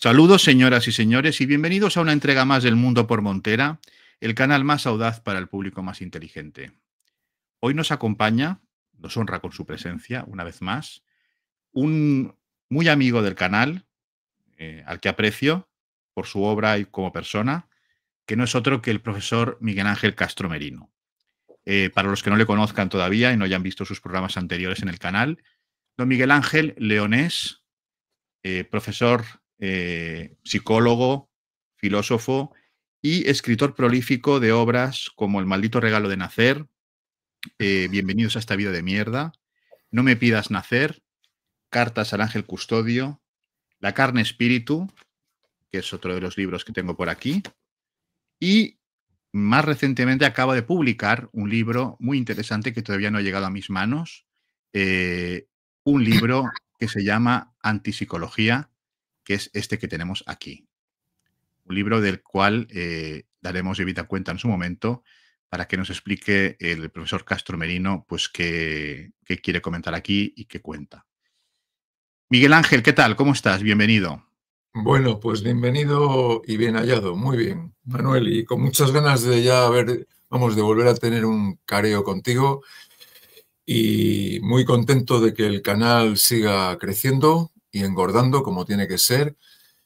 Saludos, señoras y señores, y bienvenidos a una entrega más del Mundo por Montera, el canal más audaz para el público más inteligente. Hoy nos acompaña, nos honra con su presencia, una vez más, un muy amigo del canal, al que aprecio por su obra y como persona, que no es otro que el profesor Miguel Ángel Castro Merino. Para los que no le conozcan todavía y no hayan visto sus programas anteriores en el canal, don Miguel Ángel, leonés, profesor, psicólogo, filósofo y escritor prolífico de obras como El maldito regalo de nacer, Bienvenidos a esta vida de mierda, No me pidas nacer, Cartas al ángel custodio, La carne espíritu, que es otro de los libros que tengo por aquí, y más recientemente acaba de publicar un libro muy interesante que todavía no ha llegado a mis manos, un libro que se llama Antipsicología, que es este que tenemos aquí. Un libro del cual daremos debida cuenta en su momento para que nos explique el profesor Castro Merino pues qué quiere comentar aquí y qué cuenta. Miguel Ángel, ¿qué tal? ¿Cómo estás? Bienvenido. Bueno, pues bienvenido y bien hallado. Muy bien, Manuel, y con muchas ganas de de volver a tener un careo contigo y muy contento de que el canal siga creciendo y engordando como tiene que ser,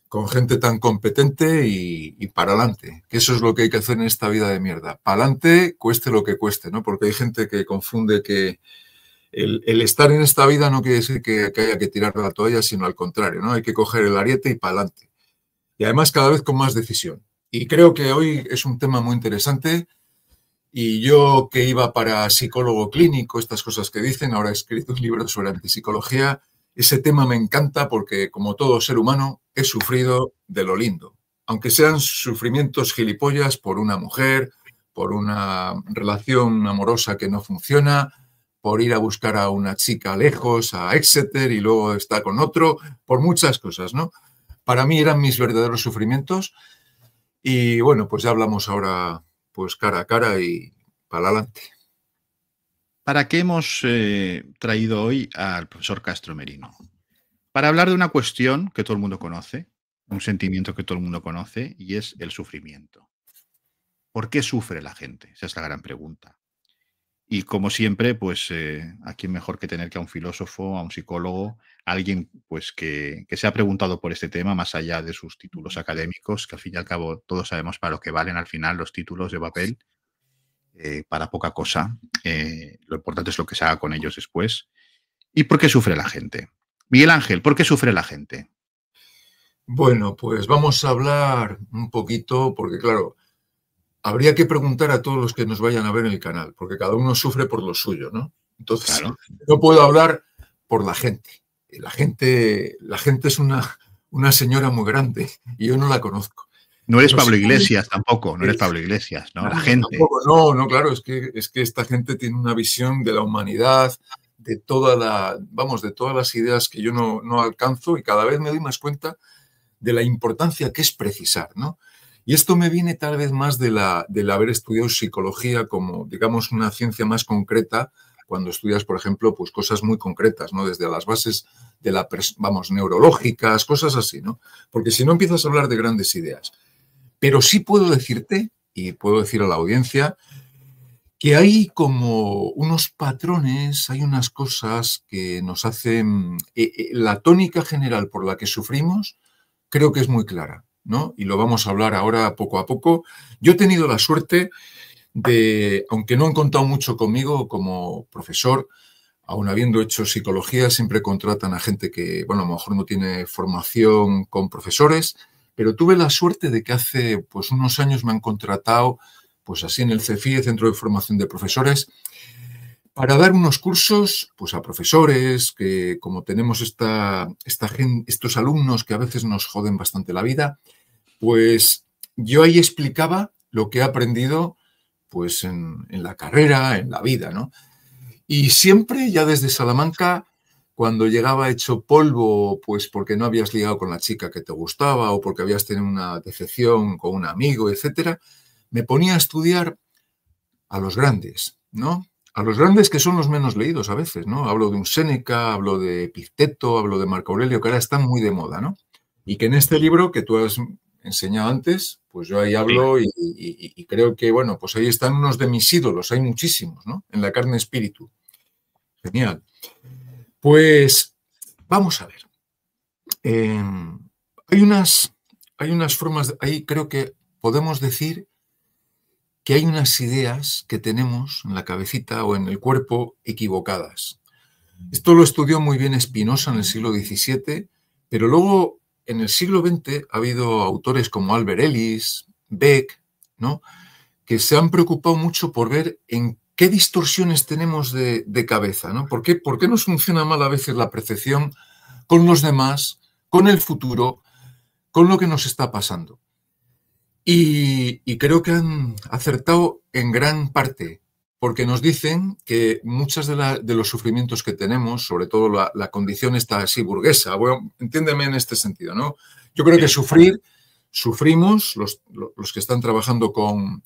con gente tan competente y para adelante, que eso es lo que hay que hacer en esta vida de mierda. Para adelante, cueste lo que cueste, ¿no? Porque hay gente que confunde que el estar en esta vida no quiere decir que haya que tirar la toalla, sino al contrario, ¿no? Hay que coger el ariete y para adelante. Y además cada vez con más decisión. Y creo que hoy es un tema muy interesante y yo que iba para psicólogo clínico, estas cosas que dicen, ahora he escrito un libro sobre antipsicología, ese tema me encanta porque como todo ser humano he sufrido de lo lindo, aunque sean sufrimientos gilipollas por una mujer, por una relación amorosa que no funciona, por ir a buscar a una chica lejos, a Exeter, y luego está con otro, por muchas cosas, ¿no? Para mí eran mis verdaderos sufrimientos y bueno, pues ya hablamos ahora pues cara a cara y para adelante. ¿Para qué hemos traído hoy al profesor Castro Merino? Para hablar de una cuestión que todo el mundo conoce, un sentimiento que todo el mundo conoce, y es el sufrimiento. ¿Por qué sufre la gente? Esa es la gran pregunta. Y como siempre, pues a quién mejor que tener que a un filósofo, a un psicólogo, alguien pues que se ha preguntado por este tema más allá de sus títulos académicos, que al fin y al cabo todos sabemos para lo que valen al final los títulos de papel, para poca cosa. Lo importante es lo que se haga con ellos después. ¿Y por qué sufre la gente? Miguel Ángel, ¿por qué sufre la gente? Bueno, pues vamos a hablar un poquito, porque claro, habría que preguntar a todos los que nos vayan a ver en el canal, porque cada uno sufre por lo suyo, ¿no? Entonces, Claro. no puedo hablar por la gente. La gente es una señora muy grande y yo no la conozco. No eres Pero sí, Pablo Iglesias tampoco, no eres Pablo Iglesias, ¿no? La no, gente. tampoco, no, no, claro, es que esta gente tiene una visión de la humanidad, de todas las ideas que yo no alcanzo y cada vez me doy más cuenta de la importancia que es precisar, ¿no? Y esto me viene tal vez más del haber estudiado psicología como, digamos, una ciencia más concreta, cuando estudias, por ejemplo, pues cosas muy concretas, ¿no? Desde las bases de neurológicas, cosas así, ¿no? Porque si no empiezas a hablar de grandes ideas. Pero sí puedo decirte, y puedo decir a la audiencia, que hay como unos patrones, hay unas cosas que nos hacen... la tónica general por la que sufrimos creo que es muy clara, ¿no? Y lo vamos a hablar ahora poco a poco. Yo he tenido la suerte de, aunque no han contado mucho conmigo como profesor, aun habiendo hecho psicología, siempre contratan a gente que, bueno, a lo mejor no tiene formación con profesores, pero tuve la suerte de que hace pues unos años me han contratado, pues así en el CEFIE, Centro de Formación de Profesores, para dar unos cursos pues a profesores que como tenemos estos alumnos que a veces nos joden bastante la vida, pues yo ahí explicaba lo que he aprendido pues en la carrera, en la vida, ¿no? Y siempre, ya desde Salamanca, cuando llegaba hecho polvo, pues porque no habías ligado con la chica que te gustaba o porque habías tenido una decepción con un amigo, etcétera, me ponía a estudiar a los grandes, ¿no? A los grandes que son los menos leídos a veces, ¿no? Hablo de un Séneca, hablo de Epicteto, hablo de Marco Aurelio, que ahora están muy de moda, ¿no? Y que en este libro que tú has enseñado antes, pues yo ahí hablo y creo que, bueno, pues ahí están unos de mis ídolos, hay muchísimos, ¿no? En la carne espíritu. Genial. Pues vamos a ver. Eh, hay unas formas, ahí creo que podemos decir que hay unas ideas que tenemos en la cabecita o en el cuerpo equivocadas. Esto lo estudió muy bien Spinoza en el siglo XVII, pero luego en el siglo XX ha habido autores como Albert Ellis, Beck, ¿no? Que se han preocupado mucho por ver en qué distorsiones tenemos de cabeza, ¿no? ¿Por qué nos funciona mal a veces la percepción con los demás, con el futuro, con lo que nos está pasando? Y creo que han acertado en gran parte, porque nos dicen que muchos de los sufrimientos que tenemos, sobre todo la condición esta así burguesa, bueno, entiéndeme en este sentido, ¿no? Yo creo que sufrimos los que están trabajando con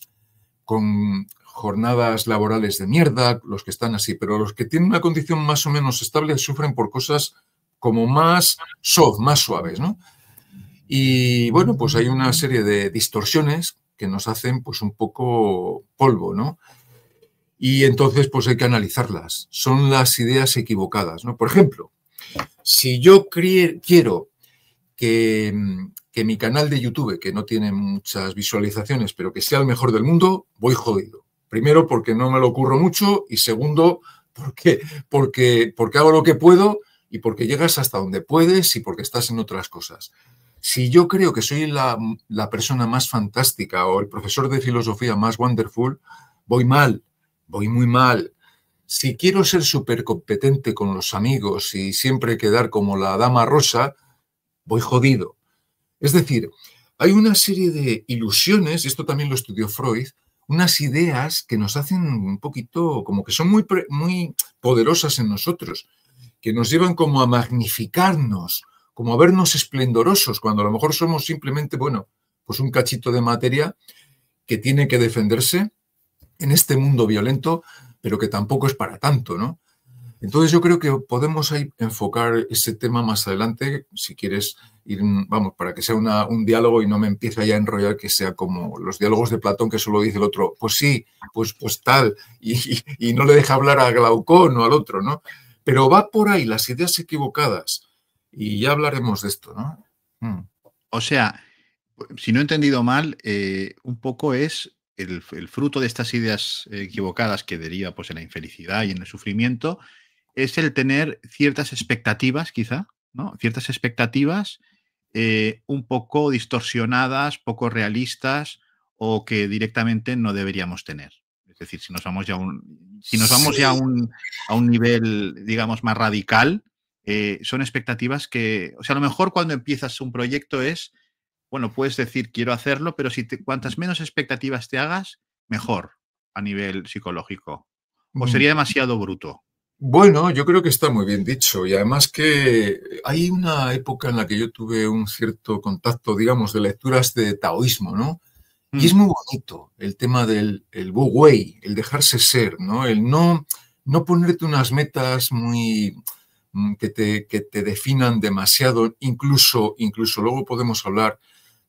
jornadas laborales de mierda, los que están así, pero los que tienen una condición más o menos estable sufren por cosas como más soft, más suaves, ¿no? Y bueno, pues hay una serie de distorsiones que nos hacen pues un poco polvo, ¿no? Y entonces pues hay que analizarlas. Son las ideas equivocadas, ¿no? Por ejemplo, si yo quiero que mi canal de YouTube, que no tiene muchas visualizaciones, pero que sea el mejor del mundo, voy jodido. Primero, porque no me lo ocurro mucho y segundo, porque hago lo que puedo y porque llegas hasta donde puedes y porque estás en otras cosas. Si yo creo que soy la persona más fantástica o el profesor de filosofía más wonderful, voy mal, voy muy mal. Si quiero ser súper competente con los amigos y siempre quedar como la dama rosa, voy jodido. Es decir, hay una serie de ilusiones, y esto también lo estudió Freud, unas ideas que nos hacen un poquito, como que son muy poderosas en nosotros, que nos llevan como a magnificarnos, como a vernos esplendorosos, cuando a lo mejor somos simplemente, bueno, pues un cachito de materia que tiene que defenderse en este mundo violento, pero que tampoco es para tanto, ¿no? Entonces yo creo que podemos ahí enfocar ese tema más adelante, si quieres ir, vamos, para que sea un diálogo y no me empiece ya a enrollar que sea como los diálogos de Platón que solo dice el otro, pues sí, pues tal, y no le deja hablar a Glaucón o al otro, ¿no? Pero va por ahí las ideas equivocadas y ya hablaremos de esto, ¿no? O sea, si no he entendido mal, un poco es el fruto de estas ideas equivocadas que deriva pues, en la infelicidad y en el sufrimiento, es el tener ciertas expectativas, quizá, ¿no? Ciertas expectativas un poco distorsionadas, poco realistas o que directamente no deberíamos tener. Es decir, si nos vamos ya a un nivel, digamos, más radical, son expectativas que, o sea, a lo mejor cuando empiezas un proyecto es, bueno, puedes decir quiero hacerlo, pero cuantas menos expectativas te hagas, mejor a nivel psicológico. ¿O sería demasiado bruto? Bueno, yo creo que está muy bien dicho y además que hay una época en la que yo tuve un cierto contacto, digamos, de lecturas de taoísmo, ¿no? Y es muy bonito el tema del Wu Wei, el dejarse ser, ¿no? El no ponerte unas metas muy que te definan demasiado, incluso luego podemos hablar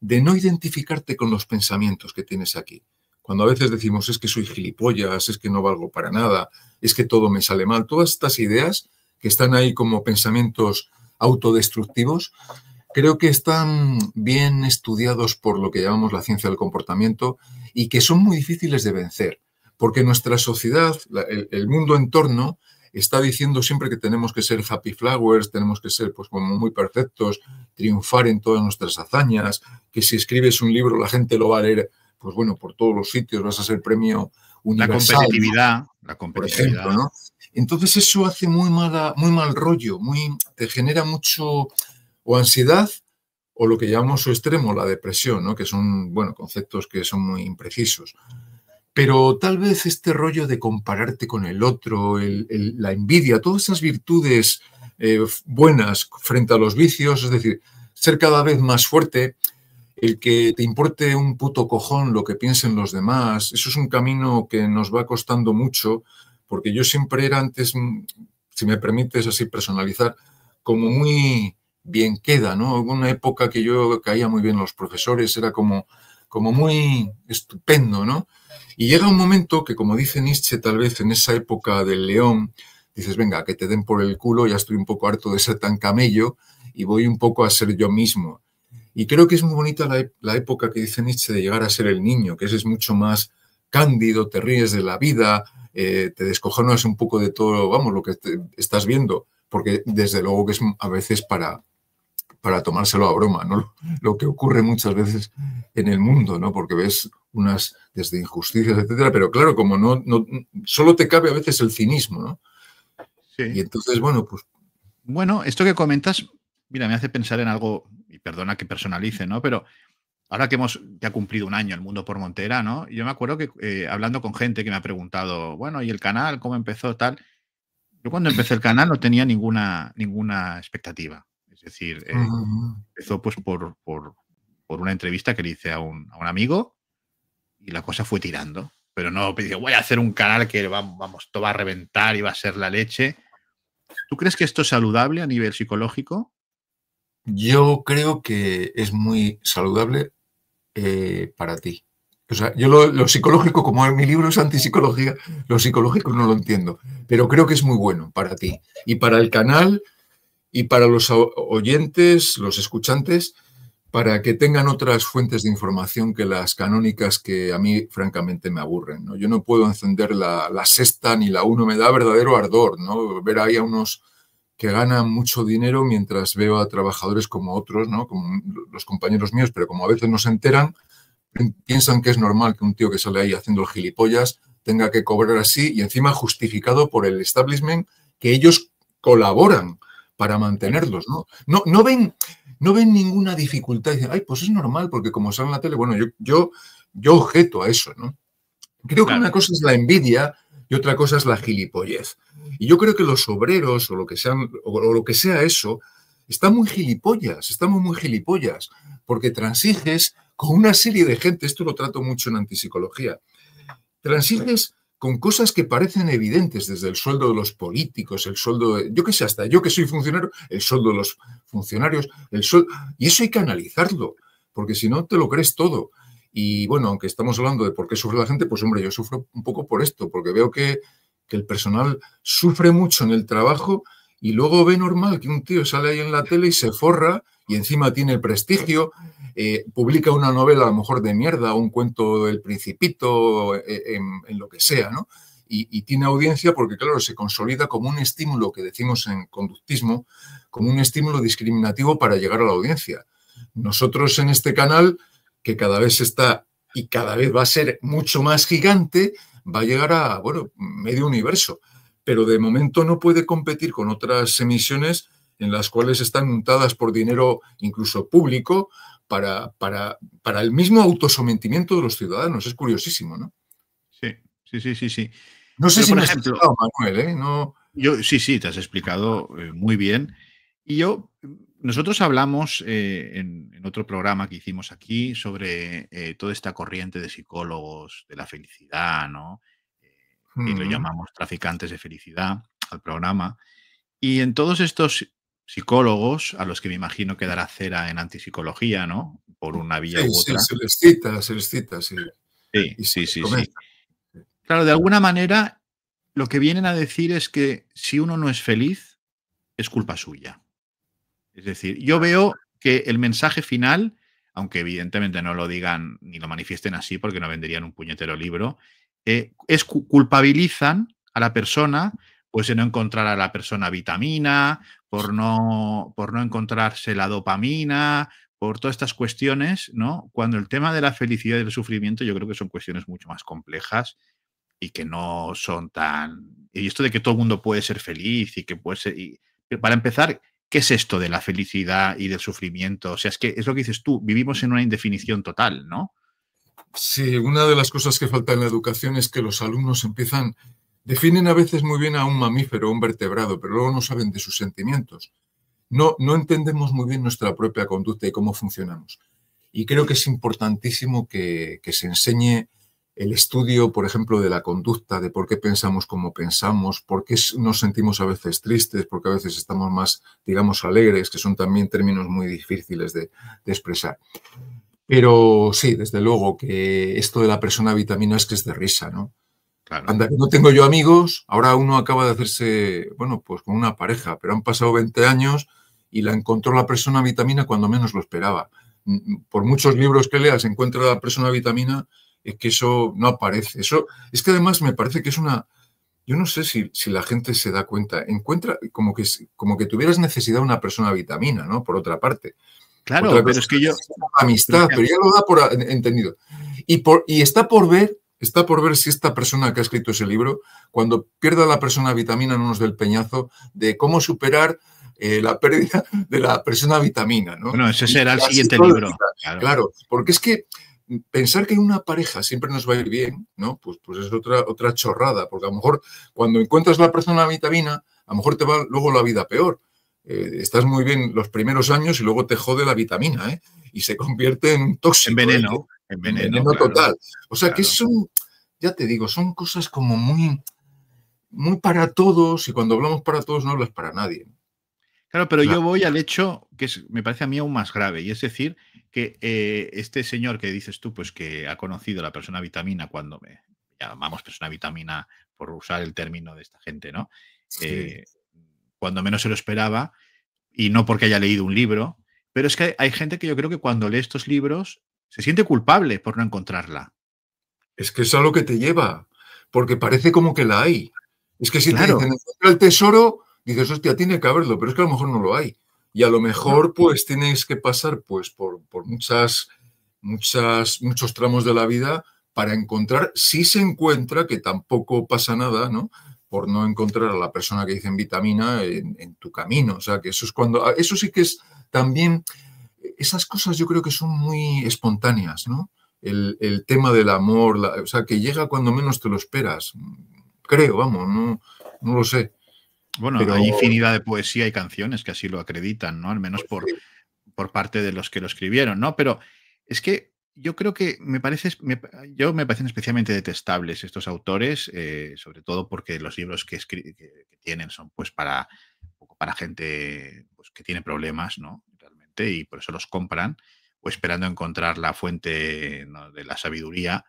de no identificarte con los pensamientos que tienes aquí. Cuando a veces decimos es que soy gilipollas, es que no valgo para nada, es que todo me sale mal, todas estas ideas que están ahí como pensamientos autodestructivos, creo que están bien estudiados por lo que llamamos la ciencia del comportamiento y que son muy difíciles de vencer, porque nuestra sociedad, el mundo en torno, está diciendo siempre que tenemos que ser happy flowers, tenemos que ser pues como muy perfectos, triunfar en todas nuestras hazañas, que si escribes un libro la gente lo va a leer, pues bueno, por todos los sitios, vas a ser premio universal, la por ejemplo, competitividad. ¿no? Entonces eso hace muy mal rollo, te genera mucho o ansiedad o lo que llamamos su extremo, la depresión, ¿no? Que son, bueno, conceptos que son muy imprecisos. Pero tal vez este rollo de compararte con el otro, la envidia, todas esas virtudes buenas frente a los vicios, es decir, ser cada vez más fuerte, el que te importe un puto cojón lo que piensen los demás, eso es un camino que nos va costando mucho, porque yo siempre era antes, si me permites así personalizar, como muy bien queda, ¿no? Hubo una época que yo caía muy bien los profesores, era como muy estupendo, ¿no? Y llega un momento que, como dice Nietzsche, tal vez en esa época del león, dices, venga, que te den por el culo, ya estoy un poco harto de ser tan camello y voy un poco a ser yo mismo. Y creo que es muy bonita la época que dice Nietzsche de llegar a ser el niño, que ese es mucho más cándido, te ríes de la vida, te descojonas un poco de todo, vamos, lo que estás viendo, porque desde luego que es a veces para tomárselo a broma, ¿no? Lo que ocurre muchas veces en el mundo, ¿no? Porque ves unas desde injusticias, etcétera, pero claro, como no solo te cabe a veces el cinismo, ¿no? Sí. Y entonces, bueno, pues... Bueno, esto que comentas, mira, me hace pensar en algo, y perdona que personalice, ¿no? Pero ahora que hemos ya cumplido un año el Mundo por Montera, ¿no? Yo me acuerdo que hablando con gente que me ha preguntado, bueno, ¿y el canal cómo empezó tal? Yo cuando empecé el canal no tenía ninguna expectativa. Es decir, empezó pues por una entrevista que le hice a un amigo y la cosa fue tirando. Pero no, digo, voy a hacer un canal que vamos, todo va a reventar y va a ser la leche. ¿Tú crees que esto es saludable a nivel psicológico? Yo creo que es muy saludable para ti. O sea, yo lo psicológico, como en mi libro es antipsicología, lo psicológico no lo entiendo, pero creo que es muy bueno para ti y para el canal y para los oyentes, los escuchantes, para que tengan otras fuentes de información que las canónicas que a mí francamente me aburren, ¿no? Yo no puedo encender la sexta ni la uno, me da verdadero ardor, ¿no? Ver ahí a unos que ganan mucho dinero mientras veo a trabajadores como otros, ¿no? Como los compañeros míos, pero como a veces no se enteran, piensan que es normal que un tío que sale ahí haciendo el gilipollas tenga que cobrar así y encima justificado por el establishment que ellos colaboran para mantenerlos, ¿no? No ven ninguna dificultad. Dicen, ay, pues es normal, porque como sale en la tele, bueno, yo objeto a eso, ¿no? Creo que Claro. una cosa es la envidia y otra cosa es la gilipollez. Y yo creo que los obreros o lo que sean, o lo que sea eso, estamos muy gilipollas, porque transiges con una serie de gente, esto lo trato mucho en antipsicología, transiges con cosas que parecen evidentes, desde el sueldo de los políticos, el sueldo de, yo qué sé, hasta yo que soy funcionario, el sueldo de los funcionarios, el sueldo, y eso hay que analizarlo, porque si no te lo crees todo. Y bueno, aunque estamos hablando de por qué sufre la gente, pues hombre, yo sufro un poco por esto, porque veo que el personal sufre mucho en el trabajo y luego ve normal que un tío sale ahí en la tele y se forra y encima tiene prestigio, publica una novela a lo mejor de mierda, un cuento del Principito, en lo que sea, ¿no? Y tiene audiencia porque, claro, se consolida como un estímulo que decimos en conductismo, como un estímulo discriminativo para llegar a la audiencia. Nosotros en este canal, que cada vez está y cada vez va a ser mucho más gigante, va a llegar a, bueno, medio universo. Pero de momento no puede competir con otras emisiones en las cuales están untadas por dinero incluso público para el mismo autosometimiento de los ciudadanos. Es curiosísimo, ¿no? Sí, sí, sí, sí, sí. No sé Pero, si por me he ejemplo, explicado, Manuel, ¿eh? No... sí, sí, te has explicado muy bien. Y nosotros hablamos en otro programa que hicimos aquí sobre toda esta corriente de psicólogos de la felicidad, ¿no? Que lo llamamos traficantes de felicidad al programa. Y en todos estos psicólogos, a los que me imagino que dará cera en antipsicología, ¿no? Por una vía Sí, u sí, otra. se les cita, sí. Sí, Y se sí, les sí, sí. comenta. Claro, de alguna manera, lo que vienen a decir es que si uno no es feliz, es culpa suya. Es decir, yo veo que el mensaje final, aunque evidentemente no lo digan ni lo manifiesten así porque no venderían un puñetero libro, es culpabilizan a la persona pues de no encontrar a la persona vitamina, por no encontrarse la dopamina, por todas estas cuestiones, ¿no? Cuando el tema de la felicidad y del sufrimiento yo creo que son cuestiones mucho más complejas y que no son tan... Y esto de que todo el mundo puede ser feliz y que puede ser... para empezar, ¿qué es esto de la felicidad y del sufrimiento? O sea, es que es lo que dices tú, vivimos en una indefinición total, ¿no? Sí, una de las cosas que falta en la educación es que los alumnos definen a veces muy bien a un mamífero, a un vertebrado, pero luego no saben de sus sentimientos. No entendemos muy bien nuestra propia conducta y cómo funcionamos. Y creo que es importantísimo que se enseñe el estudio, por ejemplo, de la conducta, de por qué pensamos como pensamos, por qué nos sentimos a veces tristes, porque a veces estamos más, digamos, alegres, que son también términos muy difíciles de expresar. Pero sí, desde luego que esto de la persona vitamina es que es de risa, ¿no? Claro. Anda, que no tengo yo amigos, ahora uno acaba de hacerse, bueno, pues con una pareja, pero han pasado 20 años y la encontró la persona vitamina cuando menos lo esperaba. Por muchos libros que leas, encuentra la persona vitamina, es que eso no aparece. Eso, es que además me parece que es una, yo no sé si la gente se da cuenta, encuentra como que tuvieras necesidad de una persona vitamina, ¿no? Por otra parte. Otra Claro, pero cosa es que yo... es la amistad, pero ya lo da por entendido. Y está por ver si esta persona que ha escrito ese libro, cuando pierda la persona vitamina, no nos dé el peñazo de cómo superar la pérdida de la persona vitamina, ¿no? Bueno, ese Y será el así siguiente toda la libro. vida. Claro. Claro, porque es que pensar que en una pareja siempre nos va a ir bien, ¿no? Pues es otra chorrada, porque a lo mejor cuando encuentras la persona vitamina, a lo mejor te va luego la vida peor. Estás muy bien los primeros años y luego te jode la vitamina, ¿eh? Y se convierte en un tóxico, ¿eh? En En veneno, veneno claro. total. O sea que Claro. son, ya te digo, son cosas como muy, muy para todos y cuando hablamos para todos no hablas para nadie. Claro, pero O sea, yo voy al hecho que me parece a mí aún más grave, y es decir, que este señor que dices tú, pues que ha conocido a la persona vitamina cuando llamamos persona vitamina por usar el término de esta gente, ¿no? sí. Eh, Cuando menos se lo esperaba, y no porque haya leído un libro, pero es que hay gente que yo creo que cuando lee estos libros se siente culpable por no encontrarla. Es que es a lo que te lleva, porque parece como que la hay. Es que si te Claro, dicen encuentra el tesoro, dices, hostia, tiene que haberlo, pero es que a lo mejor no lo hay. Y a lo no, mejor pues tienes que pasar pues por muchos tramos de la vida para encontrar, si se encuentra, que tampoco pasa nada, ¿no? Por no encontrar a la persona que dicen vitamina en tu camino. O sea, que eso es cuando, eso sí que es también, esas cosas yo creo que son muy espontáneas, ¿no? El tema del amor, o sea, que llega cuando menos te lo esperas. Creo, vamos, no lo sé. bueno, Pero hay infinidad de poesía y canciones que así lo acreditan, ¿no? Al menos pues, sí, por parte de los que lo escribieron, ¿no? Pero es que yo creo que me parecen especialmente detestables estos autores, sobre todo porque los libros que tienen son pues para, un poco para gente pues, que tiene problemas, ¿no? Realmente, y por eso los compran, o esperando encontrar la fuente, ¿no?, de la sabiduría.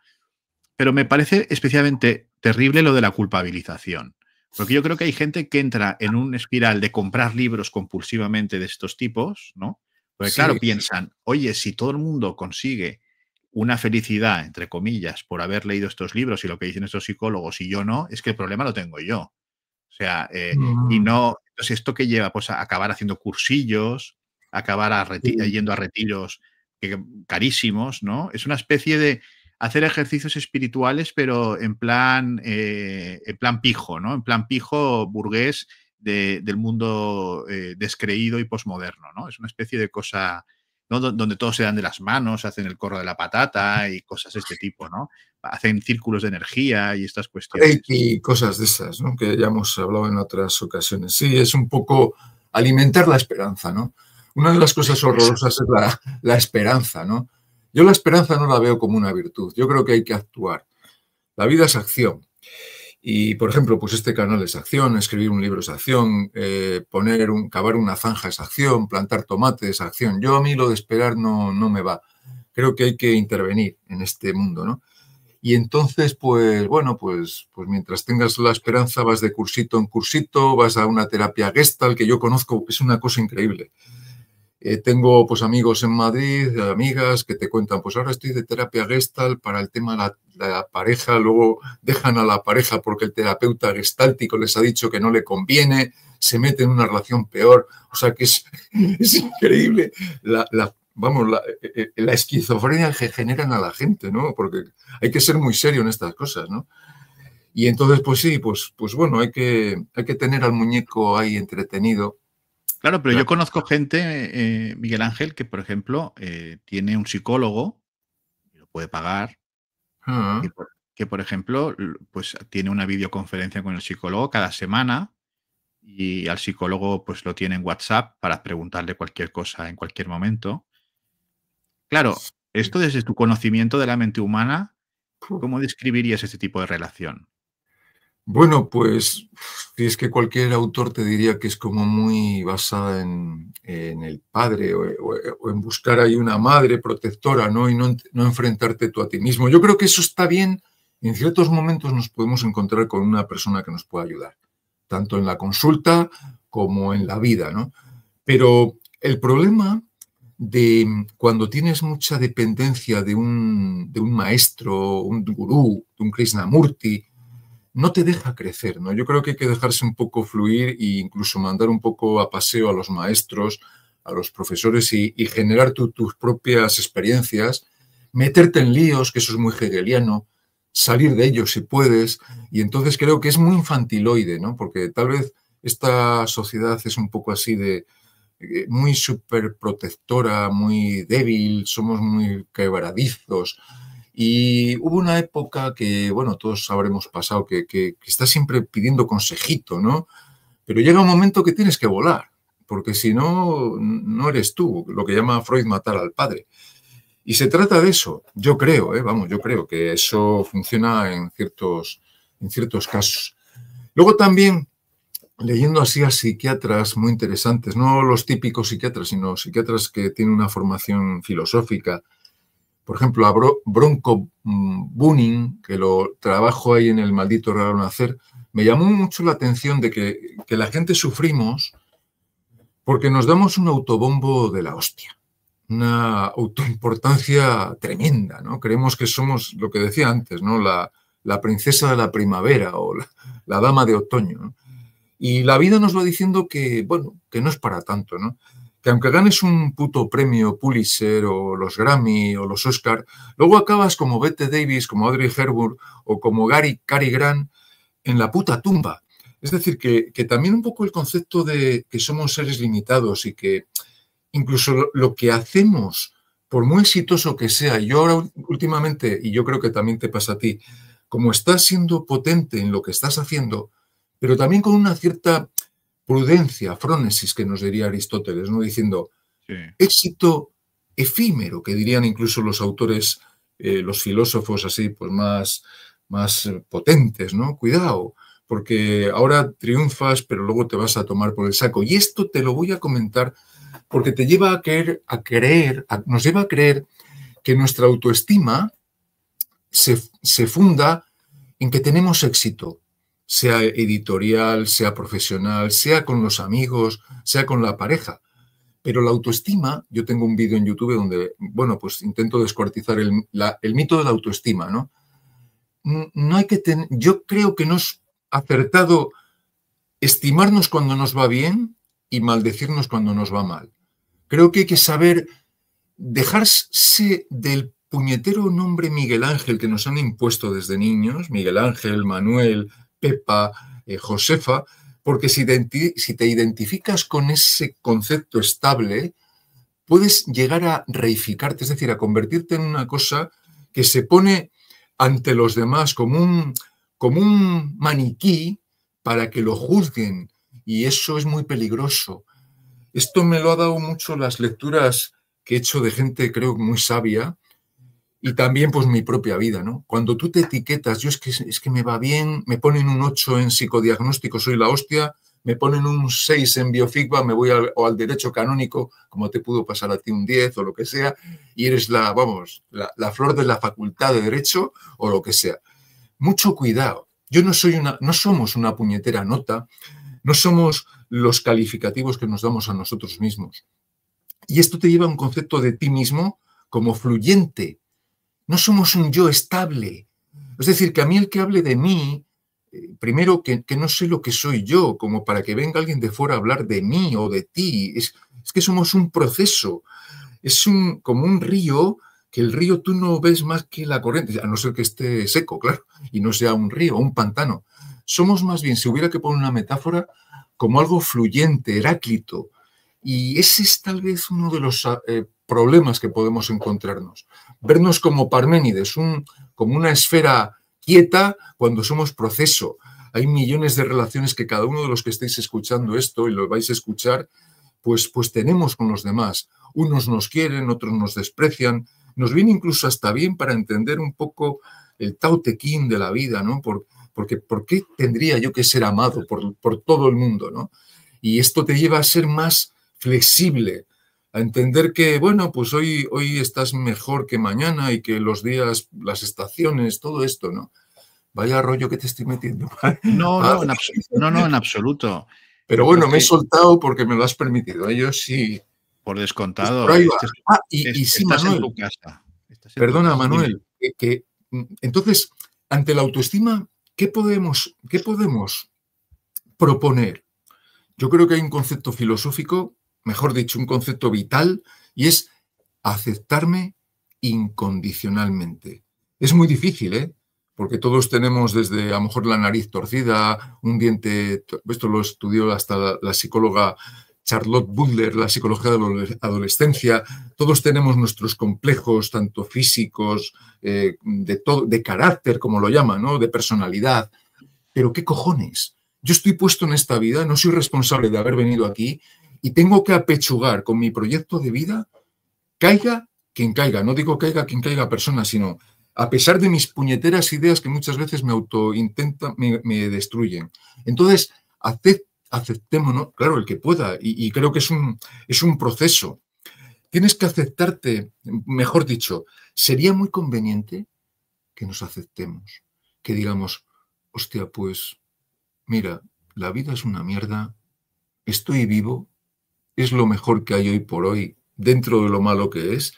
Pero me parece especialmente terrible lo de la culpabilización. Porque yo creo que hay gente que entra en un espiral de comprar libros compulsivamente de estos tipos, ¿no? Porque sí, claro, piensan, oye, si todo el mundo consigue una felicidad, entre comillas, por haber leído estos libros y lo que dicen estos psicólogos y yo no, es que el problema lo tengo yo. O sea, y mm, no, entonces esto que lleva pues a acabar haciendo cursillos, acabar sí, yendo a retiros carísimos, ¿no? Es una especie de hacer ejercicios espirituales, pero en plan pijo, ¿no? En plan pijo burgués del mundo descreído y posmoderno, ¿no? Es una especie de cosa, ¿no?, donde todos se dan de las manos, hacen el corro de la patata y cosas de este tipo, ¿no? Hacen círculos de energía y estas cuestiones. Reiki, cosas de esas, ¿no? Que ya hemos hablado en otras ocasiones. Sí, es un poco alimentar la esperanza, ¿no? Una de las cosas horrorosas es la esperanza, ¿no? Yo la esperanza no la veo como una virtud. Yo creo que hay que actuar. La vida es acción. Y, por ejemplo, pues este canal es acción, escribir un libro es acción, cavar una zanja es acción, plantar tomate es acción. Yo a mí lo de esperar no me va. Creo que hay que intervenir en este mundo, ¿no? Y entonces, pues bueno, pues mientras tengas la esperanza vas de cursito en cursito, vas a una terapia Gestalt que yo conozco, es una cosa increíble. Tengo pues amigos en Madrid, amigas que te cuentan, pues ahora estoy de terapia Gestalt para el tema de la pareja, luego dejan a la pareja porque el terapeuta gestáltico les ha dicho que no le conviene, se mete en una relación peor, o sea que es increíble vamos, la esquizofrenia que generan a la gente, ¿no? Porque hay que ser muy serio en estas cosas, ¿no? Y entonces, pues sí, pues bueno, hay que tener al muñeco ahí entretenido. Claro, pero yo Claro. conozco gente, Miguel Ángel, que, por ejemplo, tiene un psicólogo y lo puede pagar, Ah, que, por ejemplo, pues tiene una videoconferencia con el psicólogo cada semana y al psicólogo pues lo tiene en WhatsApp para preguntarle cualquier cosa en cualquier momento. Claro, esto desde tu conocimiento de la mente humana, ¿Cómo describirías este tipo de relación? Bueno, pues si es que cualquier autor te diría que es como muy basada en el padre o en buscar ahí una madre protectora, ¿no? Y no enfrentarte tú a ti mismo. Yo creo que eso está bien. En ciertos momentos nos podemos encontrar con una persona que nos pueda ayudar, tanto en la consulta como en la vida, ¿no? Pero el problema de cuando tienes mucha dependencia de un maestro, un gurú, de un Krishnamurti, no te deja crecer, ¿no? Yo creo que hay que dejarse un poco fluir e incluso mandar un poco a paseo a los maestros, a los profesores y generar tus propias experiencias, meterte en líos, que eso es muy hegeliano, salir de ellos si puedes, y entonces creo que es muy infantiloide, ¿no? Porque tal vez esta sociedad es un poco así de muy súper protectora, muy débil, somos muy quebradizos. Y hubo una época que, bueno, todos habremos pasado, que estás siempre pidiendo consejito, ¿no? Pero llega un momento que tienes que volar, porque si no, no eres tú, lo que llama Freud matar al padre. Y se trata de eso, yo creo, vamos, yo creo que eso funciona en ciertos casos. Luego también, leyendo así a psiquiatras muy interesantes, no los típicos psiquiatras, sino psiquiatras que tienen una formación filosófica, por ejemplo, a Bronco Bunin, que lo trabajo ahí en El maldito raro nacer, me llamó mucho la atención de que la gente sufrimos porque nos damos un autobombo de la hostia, una autoimportancia tremenda, ¿no? Creemos que somos, lo que decía antes, ¿no? La princesa de la primavera o la dama de otoño, ¿no? Y la vida nos va diciendo que, bueno, que no es para tanto, ¿no? Que aunque ganes un puto premio Pulitzer o los Grammy o los Oscar, luego acabas como Bette Davis, como Audrey Hepburn o como Cary Grant en la puta tumba. Es decir, que también un poco el concepto de que somos seres limitados y que incluso lo que hacemos, por muy exitoso que sea, yo ahora últimamente, y yo creo que también te pasa a ti, como estás siendo potente en lo que estás haciendo, pero también con una cierta prudencia, frónesis, que nos diría Aristóteles, ¿no? Diciendo, Sí. éxito efímero, que dirían incluso los autores, los filósofos así, pues más potentes, ¿no? Cuidado, porque ahora triunfas, pero luego te vas a tomar por el saco. Y esto te lo voy a comentar porque te lleva nos lleva a creer que nuestra autoestima se funda en que tenemos éxito, sea editorial, sea profesional, sea con los amigos, sea con la pareja. Pero la autoestima, yo tengo un vídeo en YouTube donde, bueno, pues intento descuartizar el mito de la autoestima, ¿no? No hay que yo creo que no es acertado estimarnos cuando nos va bien y maldecirnos cuando nos va mal. Creo que hay que saber dejarse del puñetero nombre Miguel Ángel que nos han impuesto desde niños, Miguel Ángel, Manuel, Pepa, Josefa, porque si te identificas con ese concepto estable, puedes llegar a reificarte, es decir, a convertirte en una cosa que se pone ante los demás como un maniquí para que lo juzguen, y eso es muy peligroso. Esto me lo ha dado mucho las lecturas que he hecho de gente, creo, muy sabia, y también pues mi propia vida, ¿no? Cuando tú te etiquetas, yo es que me va bien, me ponen un 8 en psicodiagnóstico, soy la hostia, me ponen un 6 en biofeedback, me voy al derecho canónico, como te pudo pasar a ti un 10 o lo que sea, y eres la flor de la facultad de derecho o lo que sea. Mucho cuidado. No somos una puñetera nota, no somos los calificativos que nos damos a nosotros mismos. Y esto te lleva a un concepto de ti mismo como fluyente. No somos un yo estable. Es decir, que a mí el que hable de mí, primero que no sé lo que soy yo, como para que venga alguien de fuera a hablar de mí o de ti. Es que somos un proceso. Es como un río, que el río tú no ves más que la corriente, a no ser que esté seco, claro, y no sea un río, un pantano. Somos más bien, si hubiera que poner una metáfora, como algo fluyente, heráclito. Y ese es tal vez uno de los problemas que podemos encontrarnos. Vernos como Parménides, como una esfera quieta cuando somos proceso. Hay millones de relaciones que cada uno de los que estéis escuchando esto y lo vais a escuchar, pues tenemos con los demás. Unos nos quieren, otros nos desprecian. Nos viene incluso hasta bien para entender un poco el Tao Te Ching de la vida, ¿no? Porque ¿por qué tendría yo que ser amado por todo el mundo, ¿no? Y esto te lleva a ser más flexible, a entender que, bueno, pues hoy estás mejor que mañana y que los días, las estaciones, todo esto, ¿no? Vaya rollo que te estoy metiendo. No, no, no, en absoluto. Pero Yo bueno, creo me he que, soltado porque me lo has permitido. Yo sí, por pues por descontado, ahí va. Y sí, estás en Manuel, tu casa. Estás en tu perdona, casa. Dime. Manuel, entonces, ante la autoestima, qué podemos proponer? Yo creo que hay un concepto filosófico, mejor dicho, un concepto vital, y es aceptarme incondicionalmente. Es muy difícil, ¿eh? Porque todos tenemos desde a lo mejor la nariz torcida, un diente, esto lo estudió hasta la psicóloga Charlotte Butler, la psicología de la adolescencia, todos tenemos nuestros complejos, tanto físicos, de carácter, como lo llaman, ¿no? De personalidad. Pero ¿qué cojones? Yo estoy puesto en esta vida, no soy responsable de haber venido aquí y tengo que apechugar con mi proyecto de vida, caiga quien caiga. No digo caiga quien caiga persona, sino a pesar de mis puñeteras ideas que muchas veces me destruyen. Entonces, aceptémonos, claro, el que pueda, y creo que es un proceso. Tienes que aceptarte, mejor dicho, sería muy conveniente que nos aceptemos, que digamos, hostia, pues mira, la vida es una mierda, estoy vivo, es lo mejor que hay hoy por hoy, dentro de lo malo que es,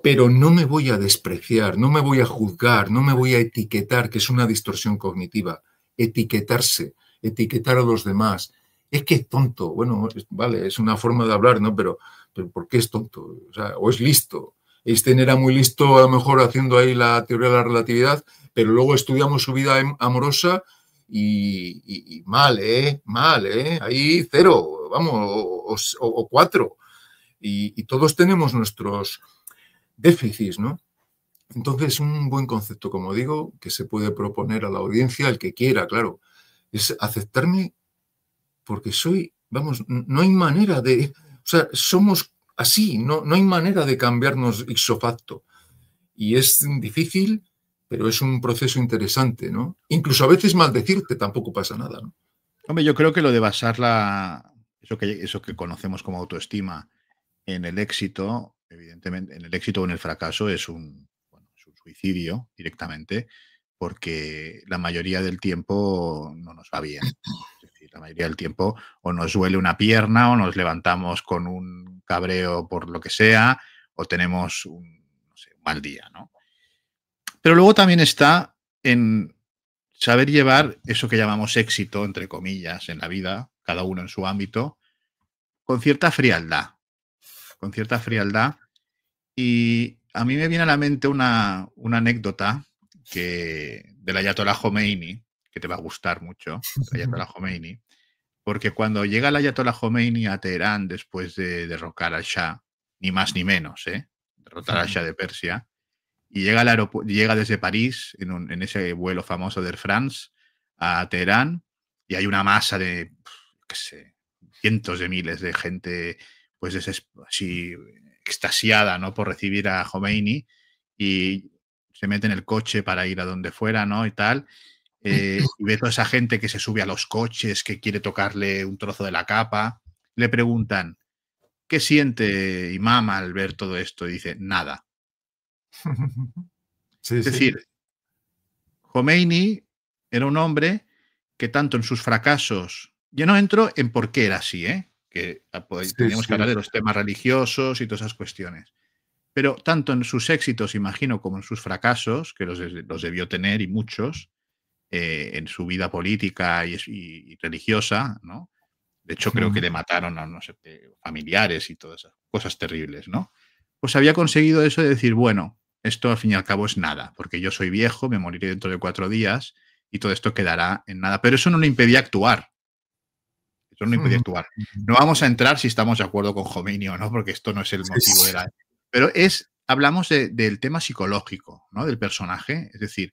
pero no me voy a despreciar, no me voy a juzgar, no me voy a etiquetar, que es una distorsión cognitiva. Etiquetarse, etiquetar a los demás. Es que es tonto. Bueno, vale, es una forma de hablar, ¿no? Pero ¿por qué es tonto? O sea, o es listo. Einstein era muy listo, a lo mejor haciendo ahí la teoría de la relatividad, pero luego estudiamos su vida amorosa y mal, ¿eh? Mal, ¿eh? Ahí cero, vamos, o cuatro. Y todos tenemos nuestros déficits, ¿no? Entonces, un buen concepto, como digo, que se puede proponer a la audiencia, el que quiera, claro, es aceptarme porque soy, vamos, no hay manera de, o sea, somos así, no hay manera de cambiarnos ipso facto. Y es difícil, pero es un proceso interesante, ¿no? Incluso a veces maldecirte tampoco pasa nada, ¿no? Hombre, yo creo que lo de basar eso que conocemos como autoestima en el éxito, evidentemente, en el éxito o en el fracaso es un suicidio directamente, porque la mayoría del tiempo no nos va bien. Es decir, la mayoría del tiempo o nos duele una pierna o nos levantamos con un cabreo por lo que sea o tenemos no sé, un mal día, ¿no? Pero luego también está en saber llevar eso que llamamos éxito, entre comillas, en la vida, cada uno en su ámbito, con cierta frialdad, con cierta frialdad. Y a mí me viene a la mente una anécdota del Ayatollah Khomeini, que te va a gustar mucho, el Ayatollah Khomeini, porque cuando llega el Ayatollah Khomeini a Teherán después de derrocar al Shah, ni más ni menos, derrotar al Shah de Persia, y llega, llega desde París en ese vuelo famoso de Air France a Teherán, y hay una masa de, qué sé, cientos de miles de gente pues así extasiada, ¿no? Por recibir a Khomeini, y se mete en el coche para ir a donde fuera, ¿no? Y tal. Y ve toda esa gente que se sube a los coches, que quiere tocarle un trozo de la capa. Le preguntan, ¿qué siente Imam al ver todo esto? Y dice, nada. Sí, Es sí. decir, Khomeini era un hombre que tanto en sus fracasos, yo no entro en por qué era así, que Sí, tendríamos que sí. hablar de los temas religiosos y todas esas cuestiones, pero tanto en sus éxitos, imagino, como en sus fracasos, que los debió tener y muchos, en su vida política y religiosa, ¿no? De hecho, creo que le mataron a no sé, familiares y todas esas cosas terribles, ¿no? Pues había conseguido eso de decir, bueno, esto al fin y al cabo es nada, porque yo soy viejo, me moriré dentro de 4 días y todo esto quedará en nada. Pero eso no le impedía actuar. Eso no le impedía actuar. No vamos a entrar si estamos de acuerdo con Khomeini o no, porque esto no es el Sí, motivo de sí. la... Pero hablamos del tema psicológico, ¿no? Del personaje. Es decir,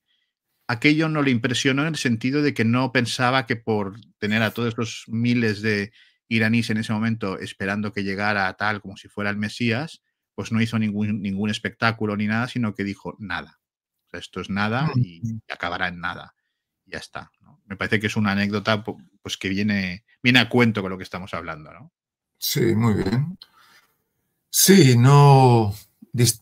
aquello no le impresionó en el sentido de que no pensaba que por tener a todos los miles de iraníes en ese momento esperando que llegara tal como si fuera el Mesías, pues no hizo ningún espectáculo ni nada, sino que dijo nada. sea, esto es nada y acabará en nada. Ya está, ¿no? Me parece que es una anécdota pues, que viene a cuento con lo que estamos hablando, ¿no? Sí, muy bien. Sí, no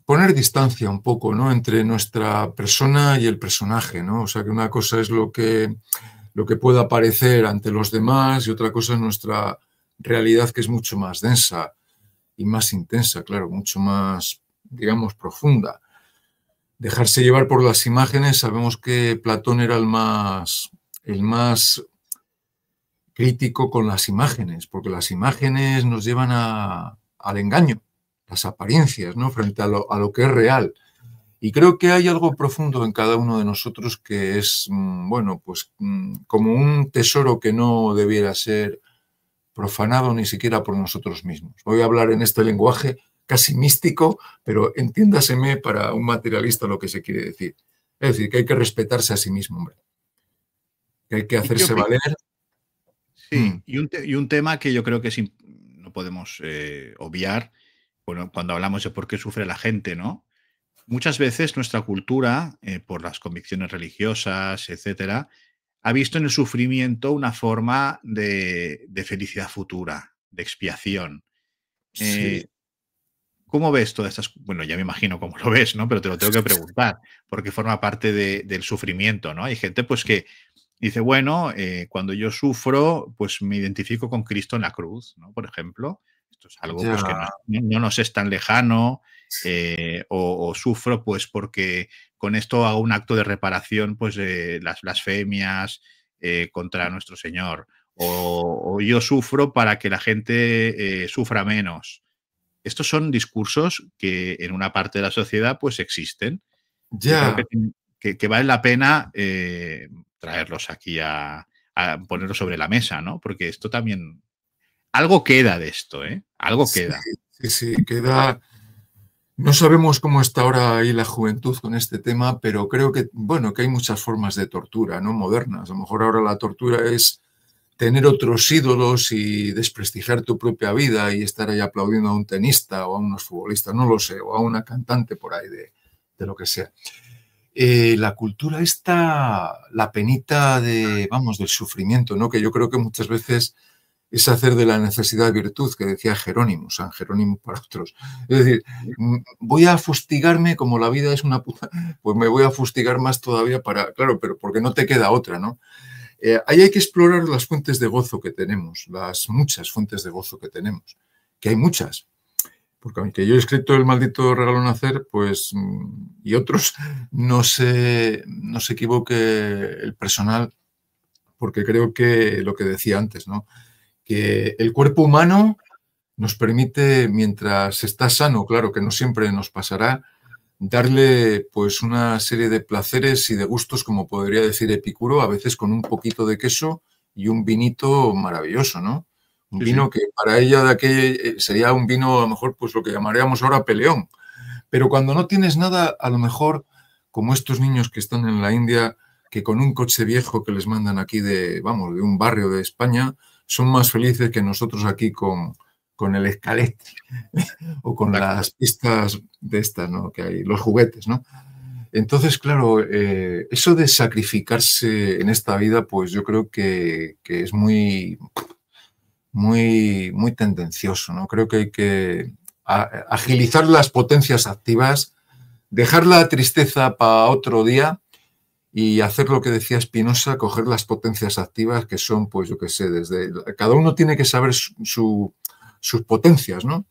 poner distancia un poco, ¿no? Entre nuestra persona y el personaje, ¿no? O sea, que una cosa es lo que pueda parecer ante los demás y otra cosa es nuestra realidad, que es mucho más densa y más intensa, claro, mucho más, digamos, profunda. Dejarse llevar por las imágenes, sabemos que Platón era el más crítico con las imágenes, porque las imágenes nos llevan al engaño, las apariencias, ¿no? Frente a lo que es real. Y creo que hay algo profundo en cada uno de nosotros que es, bueno, pues como un tesoro que no debiera ser profanado ni siquiera por nosotros mismos. Voy a hablar en este lenguaje casi místico, pero entiéndaseme para un materialista lo que se quiere decir. Es decir, que hay que respetarse a sí mismo, hombre. Que hay que ¿Y qué hacerse valer. Sí, y un tema que yo creo que no podemos obviar, bueno, cuando hablamos de por qué sufre la gente, ¿no? Muchas veces nuestra cultura, por las convicciones religiosas, etcétera, ha visto en el sufrimiento una forma de felicidad futura, de expiación. Sí, ¿Cómo ves todas estas? Bueno, ya me imagino cómo lo ves, ¿no? Pero te lo tengo que preguntar, porque forma parte del sufrimiento, ¿no? Hay gente pues que dice, bueno, cuando yo sufro, pues me identifico con Cristo en la cruz, ¿no? Por ejemplo. Esto es algo ya, pues que no nos es tan lejano, o sufro pues porque con esto hago un acto de reparación pues de las blasfemias contra nuestro Señor. O yo sufro para que la gente sufra menos. Estos son discursos que en una parte de la sociedad pues existen. Yo creo ya. que vale la pena traerlos aquí a ponerlos sobre la mesa, ¿no? Porque esto también... Algo queda de esto, ¿eh? Algo Sí, queda. sí, sí, queda. No sabemos cómo está ahora ahí la juventud con este tema, pero creo que, bueno, que hay muchas formas de tortura, ¿no? Modernas. A lo mejor ahora la tortura es tener otros ídolos y desprestigiar tu propia vida y estar ahí aplaudiendo a un tenista o a unos futbolistas, no lo sé, o a una cantante por ahí de lo que sea. La cultura está, la penita vamos, del sufrimiento, ¿no? Que yo creo que muchas veces es hacer de la necesidad virtud, que decía Jerónimo, San Jerónimo para otros. Es decir, voy a fustigarme como la vida es una puta, pues me voy a fustigar más todavía para, claro, pero porque no te queda otra, ¿no? Ahí hay que explorar las fuentes de gozo que tenemos, las muchas fuentes de gozo que tenemos, que hay muchas. Porque aunque yo he escrito El maldito regalo nacer, pues, y otros, no se equivoque el personal, porque creo que lo que decía antes, ¿no? Que el cuerpo humano nos permite, mientras está sano, claro que no siempre nos pasará, darle pues una serie de placeres y de gustos, como podría decir Epicuro, a veces con un poquito de queso y un vinito maravilloso, ¿no? Un Sí, vino sí. que para ella de aquel sería un vino a lo mejor pues lo que llamaríamos ahora peleón. Pero cuando no tienes nada, a lo mejor como estos niños que están en la India, que con un coche viejo que les mandan aquí vamos, de un barrio de España, son más felices que nosotros aquí con el escalete o con Exacto. las pistas de estas, ¿no? Que hay, los juguetes, ¿no? Entonces, claro, eso de sacrificarse en esta vida, pues yo creo que es muy, muy, muy tendencioso, ¿no? Creo que hay que agilizar las potencias activas, dejar la tristeza para otro día y hacer lo que decía Spinoza, coger las potencias activas que son, pues yo qué sé, cada uno tiene que saber sus potencias, ¿no?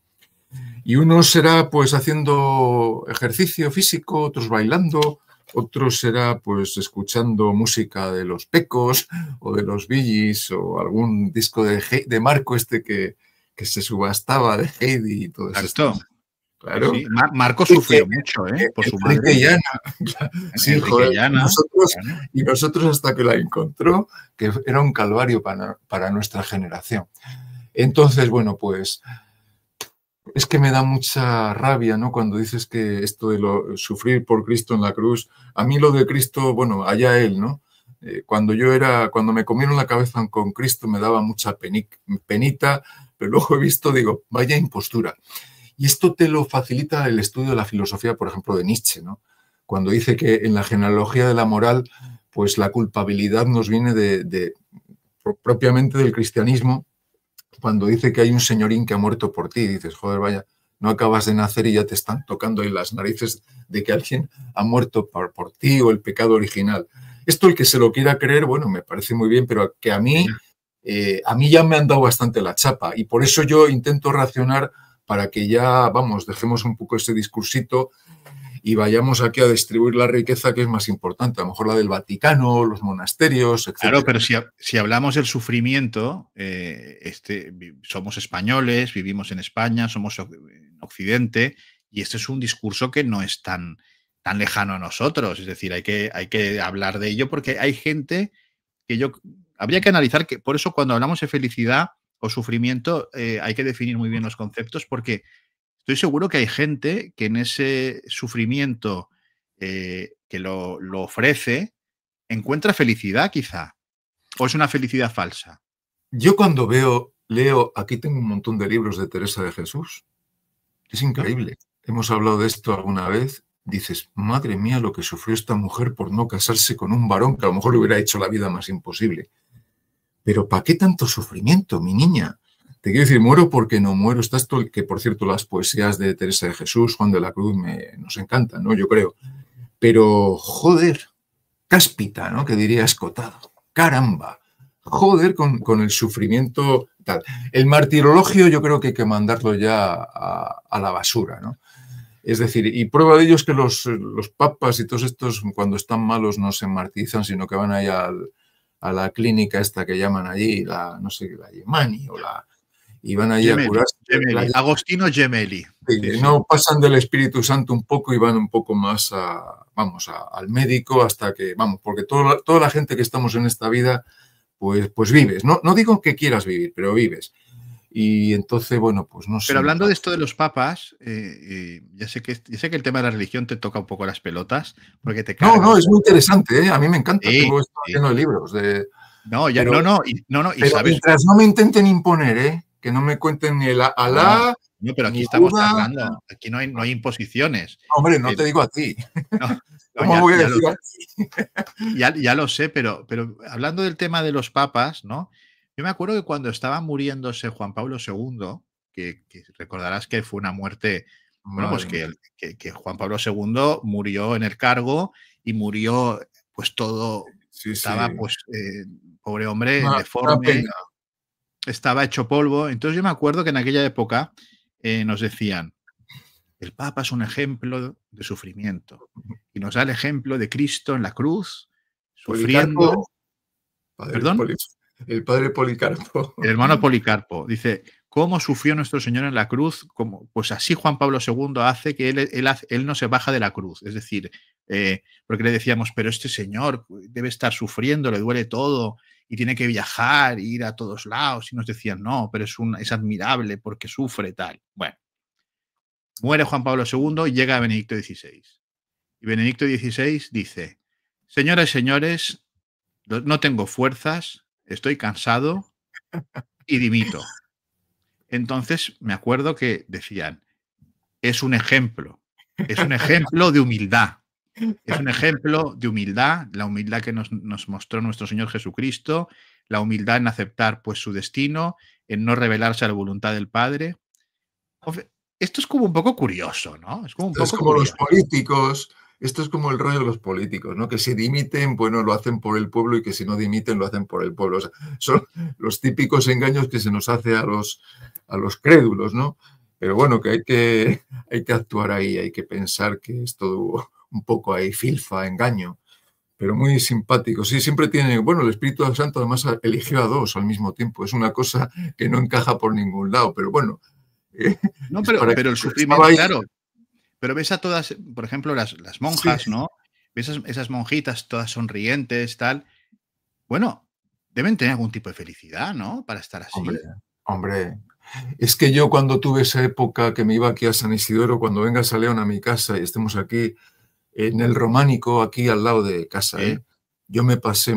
Y uno será pues haciendo ejercicio físico, otros bailando, otros será pues escuchando música de los Pecos o de los Bee Gees o algún disco de Marco que se subastaba de Heidi y todo eso. Exacto. Sí, Claro. sí. Marco Enrique, sufrió mucho, por su Enrique madre. Llana. Sí, Enrique joder. Llana. Claro. Y nosotros hasta que la encontró, que era un calvario para nuestra generación. Entonces, bueno, pues es que me da mucha rabia, ¿no? Cuando dices que esto de sufrir por Cristo en la cruz, a mí lo de Cristo, bueno, allá él, ¿no? Cuando me comieron la cabeza con Cristo me daba mucha penita, pero luego he visto, digo, vaya impostura. Y esto te lo facilita el estudio de la filosofía, por ejemplo, de Nietzsche, ¿no? cuando dice que en la genealogía de la moral, pues la culpabilidad nos viene propiamente del cristianismo, cuando dice que hay un señorín que ha muerto por ti, dices, joder, vaya, no acabas de nacer y ya te están tocando ahí las narices de que alguien ha muerto por ti o el pecado original. Esto, el que se lo quiera creer, bueno, me parece muy bien, pero que a mí ya me han dado bastante la chapa y por eso yo intento racionar para que ya, vamos, dejemos un poco ese discursito y vayamos aquí a distribuir la riqueza que es más importante, a lo mejor la del Vaticano, los monasterios, etc. Claro, pero si hablamos del sufrimiento, somos españoles, vivimos en España, somos en Occidente, y este es un discurso que no es tan lejano a nosotros. Es decir, hay que hablar de ello porque hay gente que habría que analizar, que por eso cuando hablamos de felicidad o sufrimiento hay que definir muy bien los conceptos, porque estoy seguro que hay gente que en ese sufrimiento que lo ofrece encuentra felicidad, quizá, o es una felicidad falsa. Yo cuando leo, aquí tengo un montón de libros de Teresa de Jesús, es increíble. Hemos hablado de esto alguna vez. Dices, madre mía, lo que sufrió esta mujer por no casarse con un varón que a lo mejor le hubiera hecho la vida más imposible. Pero ¿para qué tanto sufrimiento, mi niña? Te quiero decir, muero porque no muero. Está esto, que por cierto las poesías de Teresa de Jesús, Juan de la Cruz, nos encantan, ¿no? Yo creo. Pero, joder, cáspita, ¿no? Que diría Escotado. Caramba, joder con el sufrimiento tal. El martirologio yo creo que hay que mandarlo ya a la basura, ¿no? Es decir, y prueba de ello es que los papas y todos estos, cuando están malos, no se martirizan, sino que van ahí a la clínica esta que llaman allí, no sé, la Gemani, y van allí Gemelli, a curarse. Agostino Gemelli. Sí, no pasan del Espíritu Santo un poco y van un poco más al médico hasta que, vamos, porque toda la gente que estamos en esta vida, pues vives. No digo que quieras vivir, pero vives. Y entonces, bueno, pues no sé. Pero hablando de esto de los papas, ya sé que el tema de la religión te toca un poco las pelotas, porque te cargas. No, es muy interesante, ¿eh? A mí me encanta. Sí, Tengo esto lleno de libros. No, y pero sabes. mientras no me intenten imponer, que no me cuenten ni el Alá. No, pero aquí ni estamos Buda. hablando, aquí no hay imposiciones. Hombre, no te digo a ti. No, ¿Cómo voy a decir a ti? Ya lo sé, pero hablando del tema de los papas, ¿no? Yo me acuerdo que cuando estaba muriéndose Juan Pablo II, que recordarás que fue una muerte, bueno, pues que Juan Pablo II murió en el cargo y murió, pues todo, estaba, pues, pobre hombre, deforme, estaba hecho polvo. Entonces yo me acuerdo que en aquella época nos decían, el Papa es un ejemplo de sufrimiento y nos da el ejemplo de Cristo en la cruz, sufriendo. ¿Perdón? El padre Policarpo. El hermano Policarpo dice, ¿cómo sufrió nuestro Señor en la cruz? Pues así Juan Pablo II hace que él no se baja de la cruz. Es decir, porque le decíamos, pero este señor debe estar sufriendo, le duele todo y tiene que viajar, ir a todos lados. Y nos decían, no, pero es admirable porque sufre tal. Bueno. Muere Juan Pablo II y llega Benedicto XVI. Y Benedicto XVI dice, señoras y señores, no tengo fuerzas, estoy cansado y dimito. Entonces me acuerdo que decían, es un ejemplo de humildad. Es un ejemplo de humildad, la humildad que nos mostró nuestro Señor Jesucristo, la humildad en aceptar pues su destino, en no rebelarse a la voluntad del Padre. Esto es como un poco curioso, ¿no? Es como un poco curioso. Los políticos, esto es como el rollo de los políticos, ¿no? Que si dimiten, bueno, lo hacen por el pueblo y que si no dimiten, lo hacen por el pueblo. O sea, son los típicos engaños que se nos hace a los crédulos, ¿no? Pero bueno, que hay que actuar ahí, hay que pensar que es todo un poco ahí filfa, engaño, pero muy simpático. Sí, siempre tiene, bueno, el Espíritu Santo además eligió a dos al mismo tiempo. Es una cosa que no encaja por ningún lado, pero bueno. No, pero el sufrimiento, claro. Pero ves a todas, por ejemplo, las monjas, sí, ¿no? Ves esas monjitas todas sonrientes, tal. Bueno, deben tener algún tipo de felicidad, ¿no? Para estar así. Hombre. Es que yo cuando tuve esa época que me iba aquí a San Isidoro, cuando vengas a León a mi casa y estemos aquí en el Románico, aquí al lado de casa, ¿sí? Yo me pasé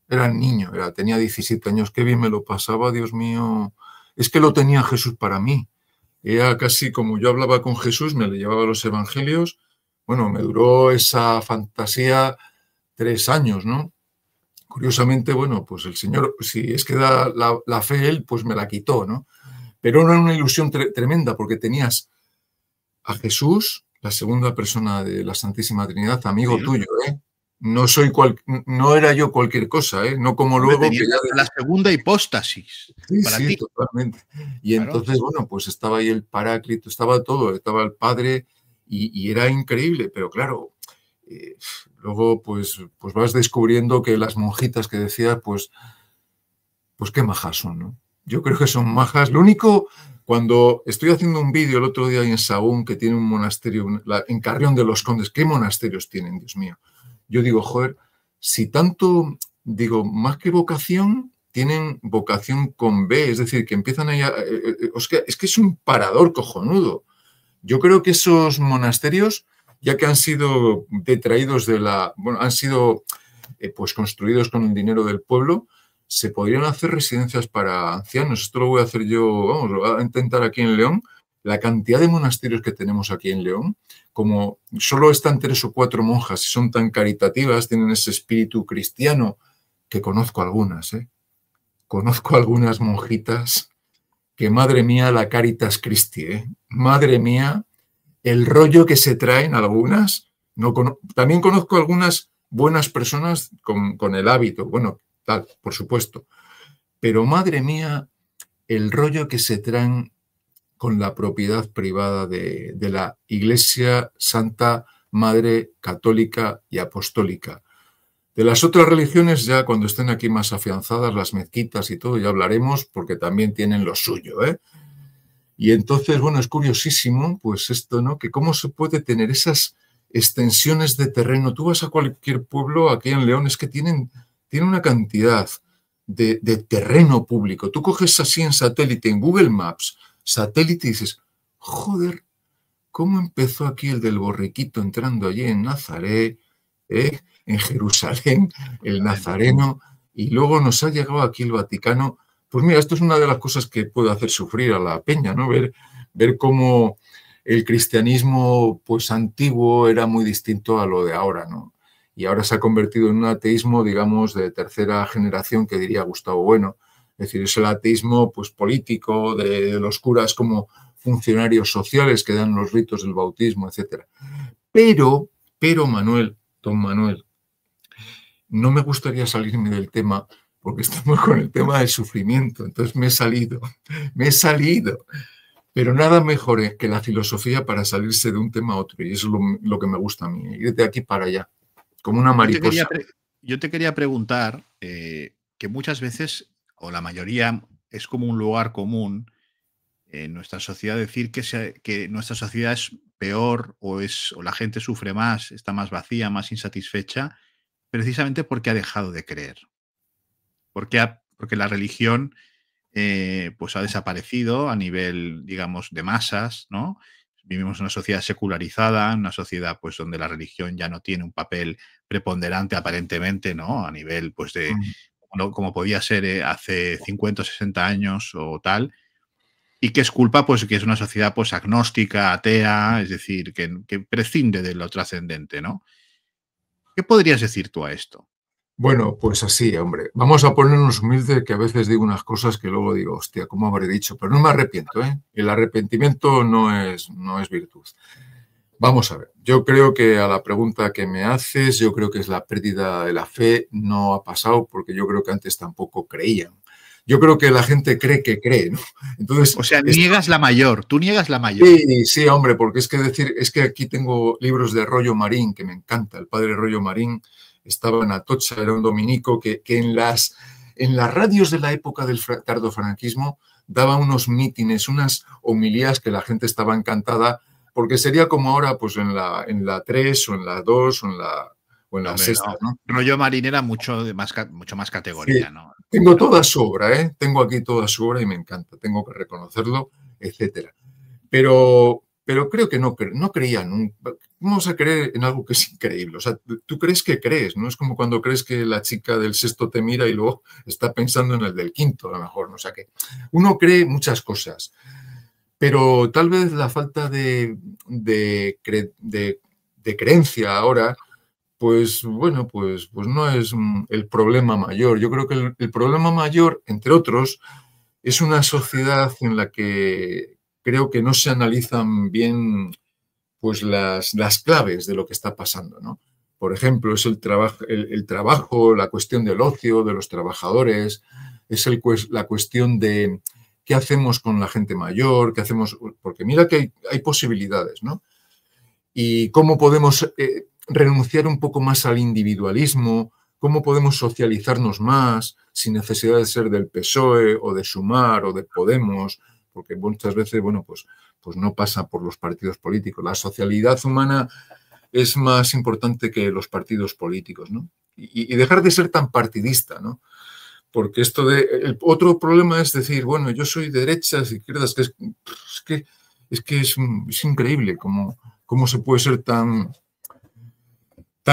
era niño, tenía 17 años, qué bien me lo pasaba, Dios mío. Es que lo tenía Jesús para mí. Era casi como yo hablaba con Jesús, me le llevaba los evangelios. Bueno, me duró esa fantasía 3 años, ¿no? Curiosamente, bueno, pues el Señor, si es que da la fe Él, pues me la quitó, ¿no? Pero era una ilusión tremenda porque tenías a Jesús, la segunda persona de la Santísima Trinidad, amigo Sí. tuyo, ¿eh? No era yo cualquier cosa, ¿eh? No como Hombre, luego tenías que ya... a la segunda hipóstasis Sí, para sí, ti. totalmente. Y Claro. entonces, bueno, pues estaba ahí el Paráclito, estaba todo, estaba el Padre y era increíble, pero claro, eh, luego pues vas descubriendo que las monjitas que decías, pues qué majas son, ¿no? Yo creo que son majas. Lo único, cuando estoy haciendo un vídeo el otro día en Sahagún, que tiene un monasterio, en Carrión de los Condes, ¿qué monasterios tienen, Dios mío? Yo digo, joder, si tanto, digo, más que vocación, tienen vocación con B, es decir, que empiezan ahí es que es un parador cojonudo. Yo creo que esos monasterios, ya que han sido detraídos bueno, han sido pues construidos con el dinero del pueblo, se podrían hacer residencias para ancianos. Esto lo voy a hacer yo, vamos, lo voy a intentar aquí en León. La cantidad de monasterios que tenemos aquí en León, como solo están 3 o 4 monjas y son tan caritativas, tienen ese espíritu cristiano, que conozco algunas, ¿eh? Conozco algunas monjitas que, madre mía, la Caritas Christi, ¿eh? Madre mía, el rollo que se traen algunas. No también conozco algunas buenas personas con el hábito, bueno, tal, por supuesto. Pero madre mía, el rollo que se traen con la propiedad privada de la Iglesia Santa Madre Católica y Apostólica. De las otras religiones, ya cuando estén aquí más afianzadas, las mezquitas y todo, ya hablaremos, porque también tienen lo suyo, ¿eh? Y entonces, bueno, es curiosísimo, pues esto, ¿no? Que cómo se puede tener esas extensiones de terreno. Tú vas a cualquier pueblo aquí en León, es que tienen una cantidad de terreno público. Tú coges así en satélite, en Google Maps, satélite, y dices, joder, ¿cómo empezó aquí el del borriquito entrando allí en Nazaret, en Jerusalén, el nazareno, y luego nos ha llegado aquí el Vaticano? Pues mira, esto es una de las cosas que puede hacer sufrir a la peña, ¿no? Ver cómo el cristianismo pues antiguo era muy distinto a lo de ahora, ¿no? Y ahora se ha convertido en un ateísmo, digamos, de tercera generación, que diría Gustavo Bueno. Es decir, es el ateísmo pues político, de los curas como funcionarios sociales que dan los ritos del bautismo, etcétera. Pero Manuel, don Manuel, no me gustaría salirme del tema porque estamos con el tema del sufrimiento, entonces me he salido. Pero nada mejor que la filosofía para salirse de un tema a otro, y eso es lo que me gusta a mí, ir de aquí para allá, como una mariposa. Yo te quería preguntar que muchas veces, o la mayoría, es como un lugar común en nuestra sociedad decir que nuestra sociedad es peor o la gente sufre más, está más vacía, más insatisfecha, precisamente porque ha dejado de creer. Porque la religión pues ha desaparecido a nivel, digamos, de masas, ¿no? Vivimos en una sociedad secularizada, en una sociedad pues donde la religión ya no tiene un papel preponderante aparentemente, ¿no? A nivel pues de como podía ser hace 50 o 60 años o tal. Y que es culpa, pues, que es una sociedad pues agnóstica, atea, es decir, que prescinde de lo trascendente, ¿no? ¿Qué podrías decir tú a esto? Bueno, pues así, hombre. Vamos a ponernos humildes, que a veces digo unas cosas que luego digo, hostia, ¿cómo habré dicho? Pero no me arrepiento, ¿eh? El arrepentimiento no es virtud. Vamos a ver, yo creo que a la pregunta que me haces, yo creo que es la pérdida de la fe, no ha pasado porque yo creo que antes tampoco creían. Yo creo que la gente cree que cree, ¿no? Entonces, O sea, niegas la mayor, tú niegas la mayor. sí, sí, hombre, porque es que aquí tengo libros de Rollo Marín, que me encanta. El padre Rollo Marín estaba en Atocha, era un dominico que en las radios de la época del tardofranquismo daba unos mítines, unas homilías que la gente estaba encantada, porque sería como ahora, pues en la 3 o en la 2 o en No, la hombre, sexta, no. ¿no? Rollo marinera mucho más Sí, categoría, ¿no? tengo No. toda su obra, ¿eh? Tengo aquí toda su obra y me encanta, tengo que reconocerlo, etcétera. Pero creo que no creían. Vamos a creer en algo que es increíble. O sea, tú crees que crees, ¿no? Es como cuando crees que la chica del sexto te mira y luego está pensando en el del quinto, a lo mejor, ¿no? O sea, que uno cree muchas cosas, pero tal vez la falta de de creencia ahora, pues bueno, pues no es el problema mayor. Yo creo que el problema mayor, entre otros, es una sociedad en la que creo que no se analizan bien pues las claves de lo que está pasando, ¿no? Por ejemplo, es el trabajo, la cuestión del ocio, de los trabajadores, es la cuestión de qué hacemos con la gente mayor, qué hacemos, porque mira que hay posibilidades, ¿no? Y cómo podemos renunciar un poco más al individualismo, cómo podemos socializarnos más sin necesidad de ser del PSOE o de Sumar o de Podemos, porque muchas veces, bueno, pues no pasa por los partidos políticos. La socialidad humana es más importante que los partidos políticos, ¿no? Y dejar de ser tan partidista, ¿no? Porque el otro problema es decir, bueno, yo soy de derechas, izquierdas, es increíble cómo se puede ser tan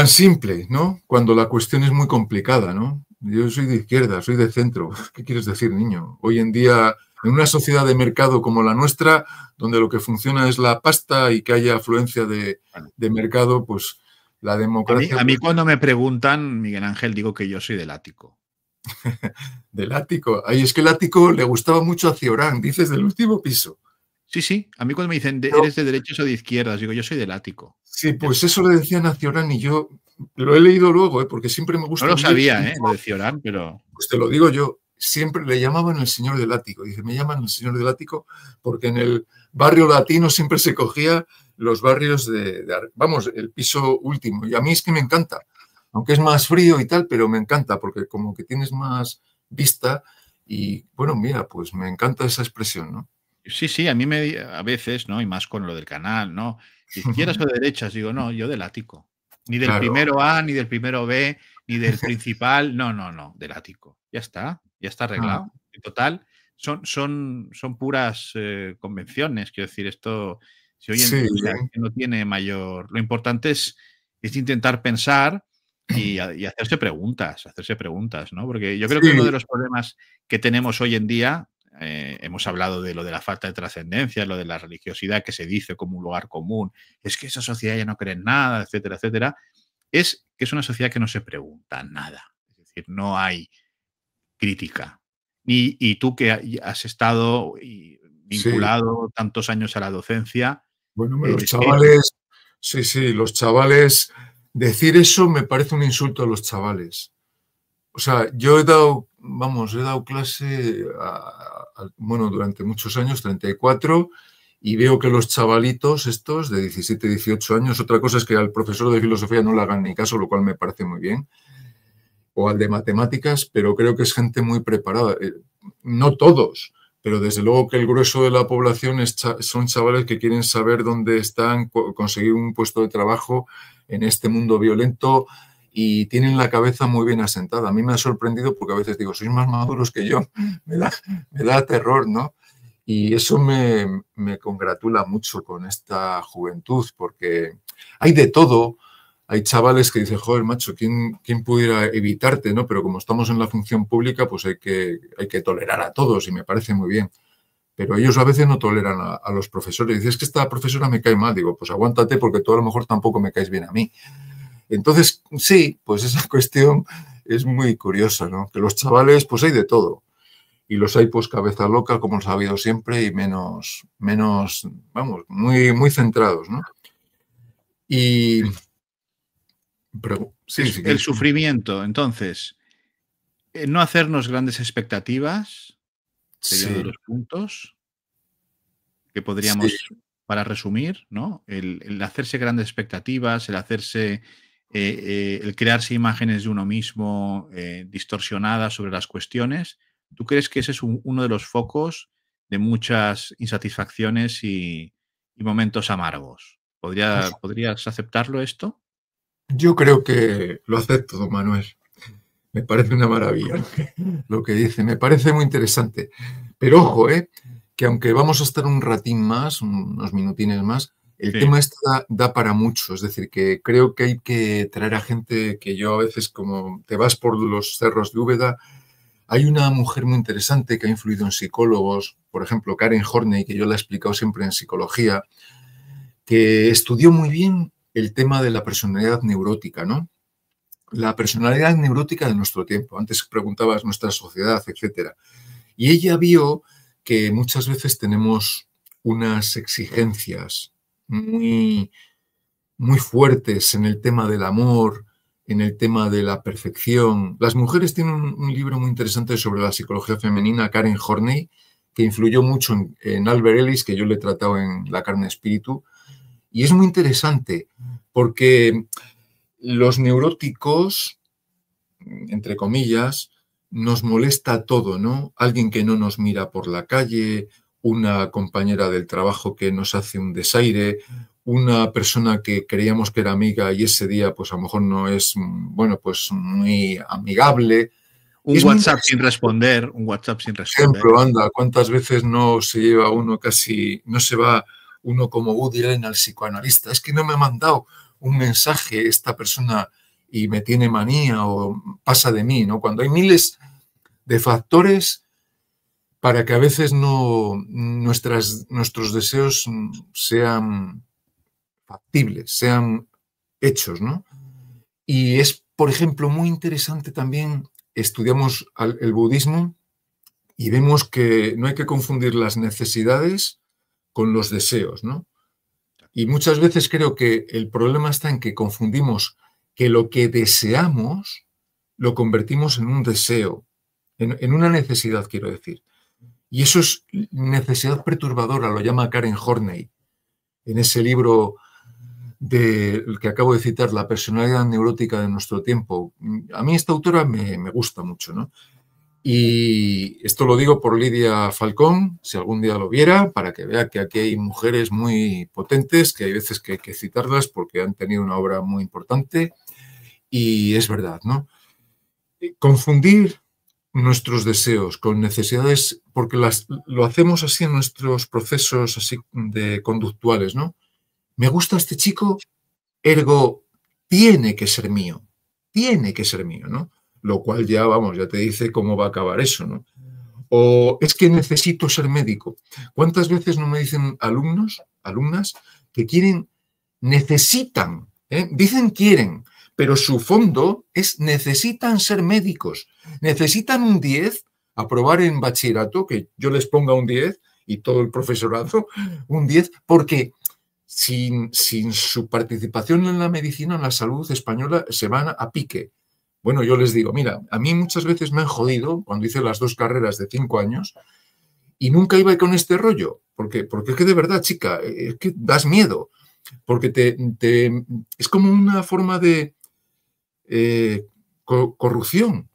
simple, ¿no? Cuando la cuestión es muy complicada, ¿no? Yo soy de izquierda, soy de centro. ¿Qué quieres decir, niño? Hoy en día, en una sociedad de mercado como la nuestra, donde lo que funciona es la pasta y que haya afluencia de mercado, pues la democracia... A mí cuando me preguntan, Miguel Ángel, digo que yo soy del ático. Del ático. Ay, es que el ático le gustaba mucho a Ciorán, dices del último piso. Sí, sí. A mí cuando me dicen, ¿eres de derechas o de izquierdas? Digo, yo soy del ático. Sí, pues eso le decían a Ciorán y yo lo he leído luego, porque siempre me gusta... No lo sabía, lo de Ciorán, pero... Pues te lo digo yo, siempre le llamaban el señor del ático. Dice, me llaman el señor del ático porque en el barrio latino siempre se cogía los barrios vamos, el piso último. Y a mí es que me encanta, aunque es más frío y tal, pero me encanta porque como que tienes más vista y, bueno, mira, pues me encanta esa expresión, ¿no? Sí, sí, a mí a veces, ¿no? Y más con lo del canal, ¿no? ¿De izquierdas o de derechas? Digo, no, yo del ático. Ni del Claro. primero A, ni del primero B, ni del principal. No, del ático. Ya está arreglado. En total, son puras convenciones. Quiero decir, esto, si hoy en día no tiene mayor... Lo importante es intentar pensar y hacerse preguntas, ¿no? Porque yo creo que uno de los problemas que tenemos hoy en día, hemos hablado de lo de la falta de trascendencia, lo de la religiosidad que se dice como un lugar común, es que esa sociedad ya no cree en nada, etcétera, etcétera, es que es una sociedad que no se pregunta nada. Es decir, no hay crítica. Y tú que has estado vinculado tantos años a la docencia... Bueno, los chavales, sí, los chavales, decir eso me parece un insulto a los chavales. O sea, yo he dado clase, bueno, durante muchos años, 34, y veo que los chavalitos estos de 17, 18 años, otra cosa es que al profesor de filosofía no le hagan ni caso, lo cual me parece muy bien, o al de matemáticas, pero creo que es gente muy preparada. No todos, pero desde luego que el grueso de la población son chavales que quieren saber dónde están, conseguir un puesto de trabajo en este mundo violento y tienen la cabeza muy bien asentada. A mí me ha sorprendido porque a veces digo, sois más maduros que yo, me da terror, ¿no? Y eso me congratula mucho con esta juventud porque hay de todo. Hay chavales que dicen, joder, macho, ¿quién pudiera evitarte, ¿no? Pero como estamos en la función pública, pues hay que tolerar a todos y me parece muy bien. Pero ellos a veces no toleran a los profesores. Dicen, es que esta profesora me cae mal. Digo, pues aguántate porque tú a lo mejor tampoco me caes bien a mí. Entonces, sí, pues esa cuestión es muy curiosa, ¿no? Que los chavales, pues hay de todo. Y los hay, pues, cabeza loca, como los ha habido siempre, y menos, vamos, muy, muy centrados, ¿no? Y... Pero, sí, el sufrimiento, entonces, no hacernos grandes expectativas sería uno de los puntos que podríamos, para resumir, ¿no? El hacerse grandes expectativas, el crearse imágenes de uno mismo distorsionadas sobre las cuestiones. ¿Tú crees que ese es uno de los focos de muchas insatisfacciones y momentos amargos? ¿Podrías aceptarlo esto? Yo creo que lo acepto, don Manuel. Me parece una maravilla lo que dice. Me parece muy interesante. Pero ojo, que aunque vamos a estar un ratín más, unos minutines más, el tema este da para mucho. Es decir, que creo que hay que traer a gente que yo a veces, como te vas por los cerros de Úbeda, hay una mujer muy interesante que ha influido en psicólogos, por ejemplo, Karen Horney, que yo la he explicado siempre en psicología, que estudió muy bien el tema de la personalidad neurótica, ¿no? La personalidad neurótica de nuestro tiempo. Antes preguntabas nuestra sociedad, etcétera. Y ella vio que muchas veces tenemos unas exigencias muy, muy fuertes en el tema del amor, en el tema de la perfección. Las mujeres tienen un libro muy interesante sobre la psicología femenina, Karen Horney, que influyó mucho en Albert Ellis, que yo le he tratado en La carne espíritu. Y es muy interesante porque los neuróticos, entre comillas, nos molesta todo, ¿no? Alguien que no nos mira por la calle, una compañera del trabajo que nos hace un desaire, una persona que creíamos que era amiga y ese día pues a lo mejor no es, bueno, pues muy amigable. Un WhatsApp sin responder, un WhatsApp sin responder. Ejemplo, anda, ¿cuántas veces no se lleva uno casi, no se va uno como Woody Allen al psicoanalista? Es que no me ha mandado un mensaje esta persona y me tiene manía o pasa de mí, ¿no? Cuando hay miles de factores para que a veces no nuestros deseos sean factibles, sean hechos, ¿no? Y es, por ejemplo, muy interesante también, estudiamos el budismo y vemos que no hay que confundir las necesidades con los deseos, ¿no? Y muchas veces creo que el problema está en que confundimos que lo que deseamos lo convertimos en un deseo, en una necesidad, quiero decir. Y eso es necesidad perturbadora, lo llama Karen Horney, en ese libro del que acabo de citar, La personalidad neurótica de nuestro tiempo. A mí esta autora me gusta mucho, ¿no? Y esto lo digo por Lidia Falcón, si algún día lo viera, para que vea que aquí hay mujeres muy potentes, que hay veces que hay que citarlas porque han tenido una obra muy importante. Y es verdad, ¿no? Confundir nuestros deseos con necesidades, porque lo hacemos así en nuestros procesos así de conductuales, ¿no? Me gusta este chico, ergo tiene que ser mío, ¿no? Lo cual ya, vamos, ya te dice cómo va a acabar eso, ¿no? O es que necesito ser médico. ¿Cuántas veces no me dicen alumnas, que necesitan, dicen quieren, pero su fondo es necesitan ser médicos, necesitan un 10, aprobar en bachillerato, que yo les ponga un 10 y todo el profesorado un 10, porque sin su participación en la medicina, en la salud española, se van a pique. Bueno, yo les digo, mira, a mí muchas veces me han jodido cuando hice las 2 carreras de 5 años y nunca iba con este rollo, porque es que de verdad, chica, es que das miedo, porque es como una forma de corrupción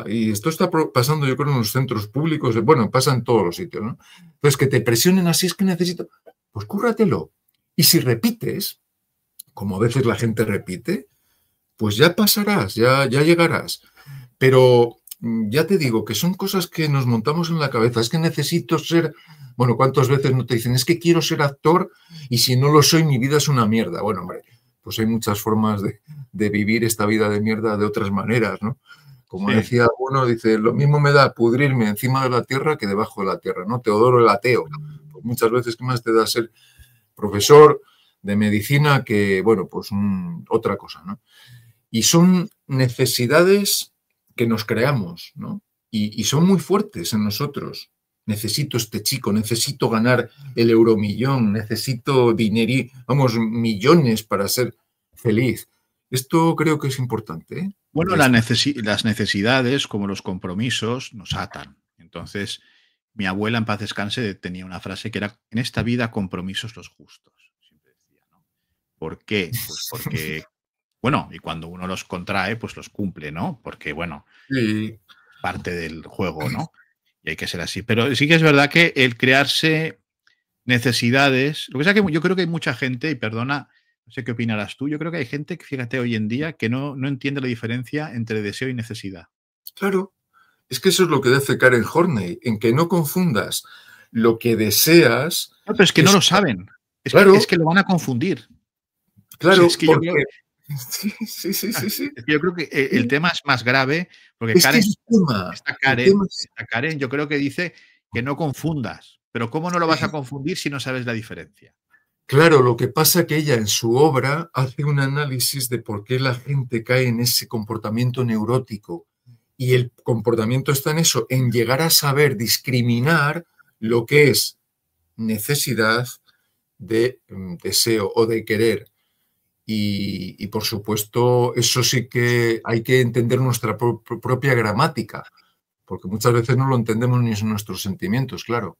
y esto está pasando yo creo en los centros públicos, bueno, pasa en todos los sitios, ¿no? Entonces que te presionen así es que necesito, pues cúrratelo. Y si repites, como a veces la gente repite, pues ya pasarás, ya llegarás. Pero ya te digo que son cosas que nos montamos en la cabeza. Es que necesito ser... Bueno, ¿cuántas veces no te dicen? Es que quiero ser actor y si no lo soy, mi vida es una mierda. Bueno, hombre, pues hay muchas formas de vivir esta vida de mierda de otras maneras, ¿no? Como sí. Decía uno, dice, lo mismo me da pudrirme encima de la tierra que debajo de la tierra, ¿no? Teodoro el ateo. Pues muchas veces, ¿qué más te da ser profesor de medicina que, bueno, pues otra cosa, ¿no? Y son necesidades que nos creamos, ¿no? Y son muy fuertes en nosotros. Necesito este chico, necesito ganar el euromillón, necesito dinero, vamos, millones para ser feliz. Esto creo que es importante, ¿eh? Bueno, las necesidades, como los compromisos, nos atan. Entonces, mi abuela, en paz descanse, tenía una frase que era: en esta vida, compromisos los justos. Siempre decía, ¿no? ¿Por qué? Pues porque... Bueno, y cuando uno los contrae, pues los cumple, ¿no? Porque, bueno, sí. Parte del juego, ¿no? Y hay que ser así. Pero sí que es verdad que el crearse necesidades... Lo que pasa es que yo creo que hay mucha gente, y perdona, no sé qué opinarás tú, yo creo que hay gente, fíjate, hoy en día, que no entiende la diferencia entre deseo y necesidad. Claro, es que eso es lo que dice Karen Horney, en que no confundas lo que deseas... No, pero es que no lo saben. Claro. Es que lo van a confundir. Claro, es que porque... yo creo... Sí. Es que yo creo que el tema es más grave porque es Karen, que Karen, yo creo que dice que no confundas. Pero ¿cómo no lo vas a confundir si no sabes la diferencia? Claro, lo que pasa es que ella en su obra hace un análisis de por qué la gente cae en ese comportamiento neurótico. Y el comportamiento está en eso, en llegar a saber discriminar lo que es necesidad de deseo o de querer. Y por supuesto, eso sí que hay que entender nuestra propia gramática, porque muchas veces no lo entendemos ni en nuestros sentimientos, claro.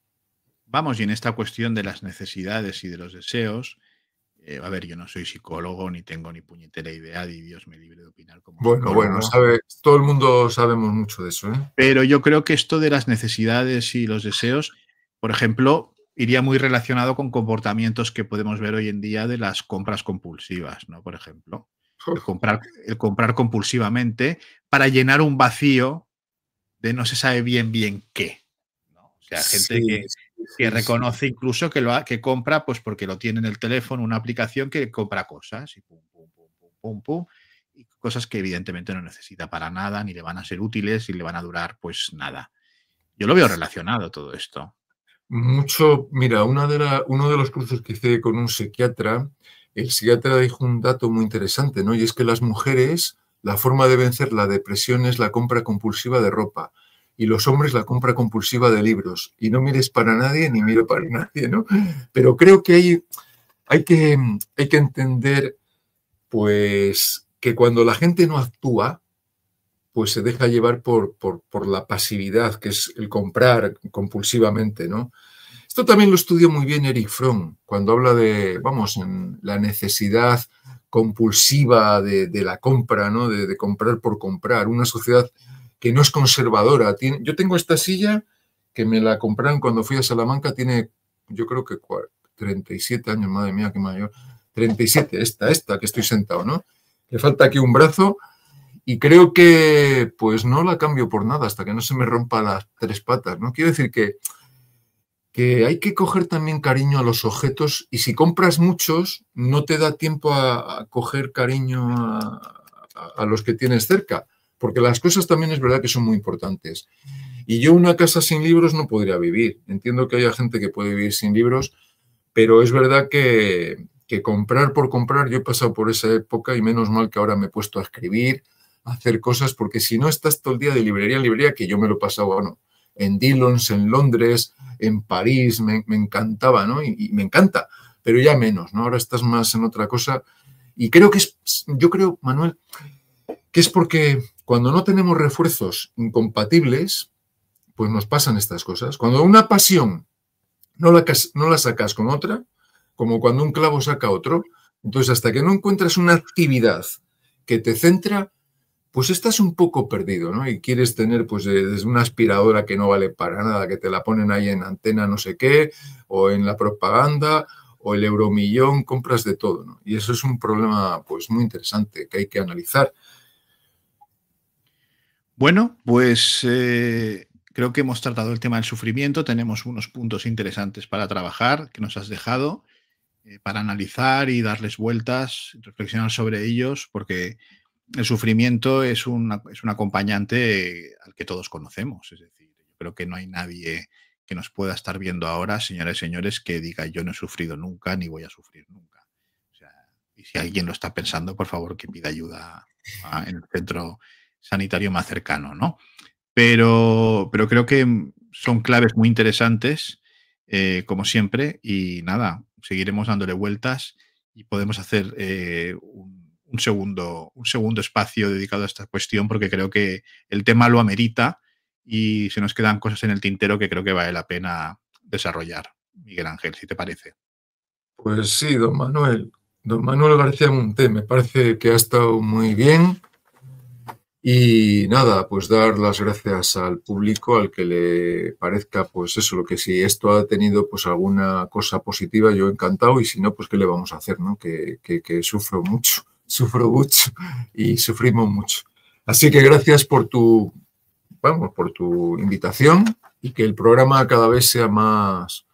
Vamos, y en esta cuestión de las necesidades y de los deseos, a ver, yo no soy psicólogo, ni tengo ni puñetera idea, y Dios me libre de opinar como Bueno, psicólogo. todo el mundo sabemos mucho de eso, ¿eh? Pero yo creo que esto de las necesidades y los deseos, por ejemplo, iría muy relacionado con comportamientos que podemos ver hoy en día de las compras compulsivas, ¿no? Por ejemplo, el comprar compulsivamente para llenar un vacío de no se sabe bien qué, ¿no? O sea, gente Sí, que sí, sí. reconoce incluso que compra pues porque lo tiene en el teléfono, una aplicación que compra cosas y pum, pum, pum, pum, pum, pum, y cosas que evidentemente no necesita para nada, ni le van a ser útiles y le van a durar pues nada. Yo lo veo relacionado todo esto. Mucho, mira, uno de los cursos que hice con un psiquiatra, el psiquiatra dijo un dato muy interesante, ¿no? Y es que las mujeres, la forma de vencer la depresión es la compra compulsiva de ropa y los hombres la compra compulsiva de libros. Y no mires para nadie ni miro para nadie, ¿no? Pero creo que hay que entender, pues, que cuando la gente no actúa, pues se deja llevar por la pasividad, que es el comprar compulsivamente, ¿no? Esto también lo estudia muy bien Eric Fromm, cuando habla de, vamos, en la necesidad compulsiva de la compra, ¿no? De comprar por comprar, una sociedad que no es conservadora. Yo tengo esta silla que me la compraron cuando fui a Salamanca, tiene, yo creo que 37 años, madre mía, qué mayor. 37, esta que estoy sentado, ¿no? Le falta aquí un brazo y creo que, pues no la cambio por nada hasta que no se me rompa las tres patas, ¿no? Quiero decir que hay que coger también cariño a los objetos y si compras muchos no te da tiempo a coger cariño a los que tienes cerca, porque las cosas también es verdad que son muy importantes. Y yo una casa sin libros no podría vivir. Entiendo que haya gente que puede vivir sin libros, pero es verdad que comprar por comprar, yo he pasado por esa época y menos mal que ahora me he puesto a escribir, a hacer cosas, porque si no estás todo el día de librería en librería, que yo me lo he pasado, bueno, en Dillons, en Londres, en París, me encantaba, ¿no? Y me encanta, pero ya menos, ¿no? Ahora estás más en otra cosa. Y creo que yo creo, Manuel, que es porque cuando no tenemos refuerzos incompatibles, pues nos pasan estas cosas. Cuando una pasión no la sacas con otra, como cuando un clavo saca otro, entonces hasta que no encuentras una actividad que te centra, pues estás un poco perdido, ¿no? Y quieres tener pues desde una aspiradora que no vale para nada, que te la ponen ahí en antena no sé qué, o en la propaganda, o el euromillón, compras de todo, ¿no? Y eso es un problema pues muy interesante que hay que analizar. Bueno, pues creo que hemos tratado el tema del sufrimiento. Tenemos unos puntos interesantes para trabajar que nos has dejado, para analizar y darles vueltas, reflexionar sobre ellos, porque el sufrimiento es un acompañante al que todos conocemos. Es decir, yo creo que no hay nadie que nos pueda estar viendo ahora, señoras y señores, que diga yo no he sufrido nunca ni voy a sufrir nunca. O sea, y si alguien lo está pensando, por favor que pida ayuda en el centro sanitario más cercano, ¿no? Pero creo que son claves muy interesantes, como siempre, y nada, seguiremos dándole vueltas y podemos hacer un segundo espacio dedicado a esta cuestión porque creo que el tema lo amerita y se nos quedan cosas en el tintero que creo que vale la pena desarrollar. Miguel Ángel, si te parece. Pues sí, don Manuel. Don Manuel García Munté, me parece que ha estado muy bien. Y nada, pues dar las gracias al público, al que le parezca, pues eso, lo que si esto ha tenido pues alguna cosa positiva, yo encantado, y si no, pues qué le vamos a hacer, ¿no? Que sufro mucho y sufrimos mucho. Así que gracias por por tu invitación y que el programa cada vez sea más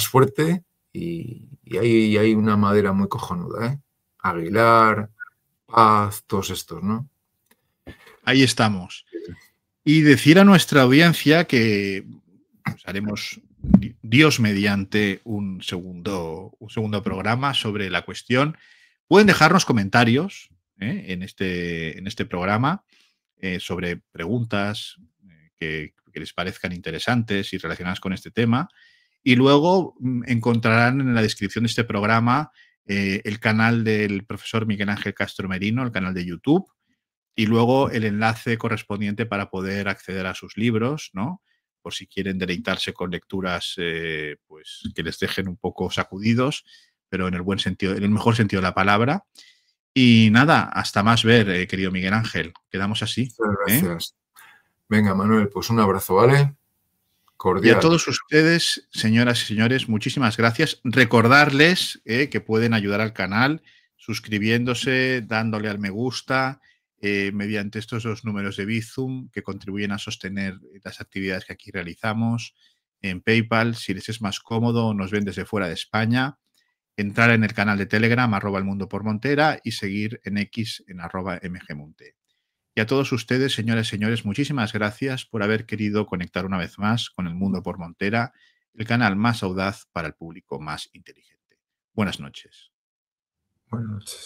fuerte y hay una madera muy cojonuda, ¿eh? Aguilar, Paz, todos estos, ¿no? Ahí estamos. Y decir a nuestra audiencia que pues, haremos Dios mediante un segundo programa sobre la cuestión. Pueden dejarnos comentarios en este programa sobre preguntas que les parezcan interesantes y relacionadas con este tema. Y luego encontrarán en la descripción de este programa el canal del profesor Miguel Ángel Castro Merino, el canal de YouTube, y luego el enlace correspondiente para poder acceder a sus libros, ¿no? Por si quieren deleitarse con lecturas pues, que les dejen un poco sacudidos, pero en el buen sentido, en el mejor sentido de la palabra. Y nada, hasta más ver, querido Miguel Ángel. Quedamos así. Muchas gracias. Venga, Manuel, pues un abrazo, ¿vale? Y a Cordial. todos ustedes, señoras y señores, muchísimas gracias. Recordarles que pueden ayudar al canal suscribiéndose, dándole al me gusta, mediante estos 2 números de Bizum que contribuyen a sostener las actividades que aquí realizamos. En PayPal, si les es más cómodo, nos ven desde fuera de España. Entrar en el canal de Telegram, @elmundopormontera, y seguir en X en @mgmonte. Y a todos ustedes, señoras y señores, muchísimas gracias por haber querido conectar una vez más con El Mundo por Montera, el canal más audaz para el público más inteligente. Buenas noches. Buenas noches.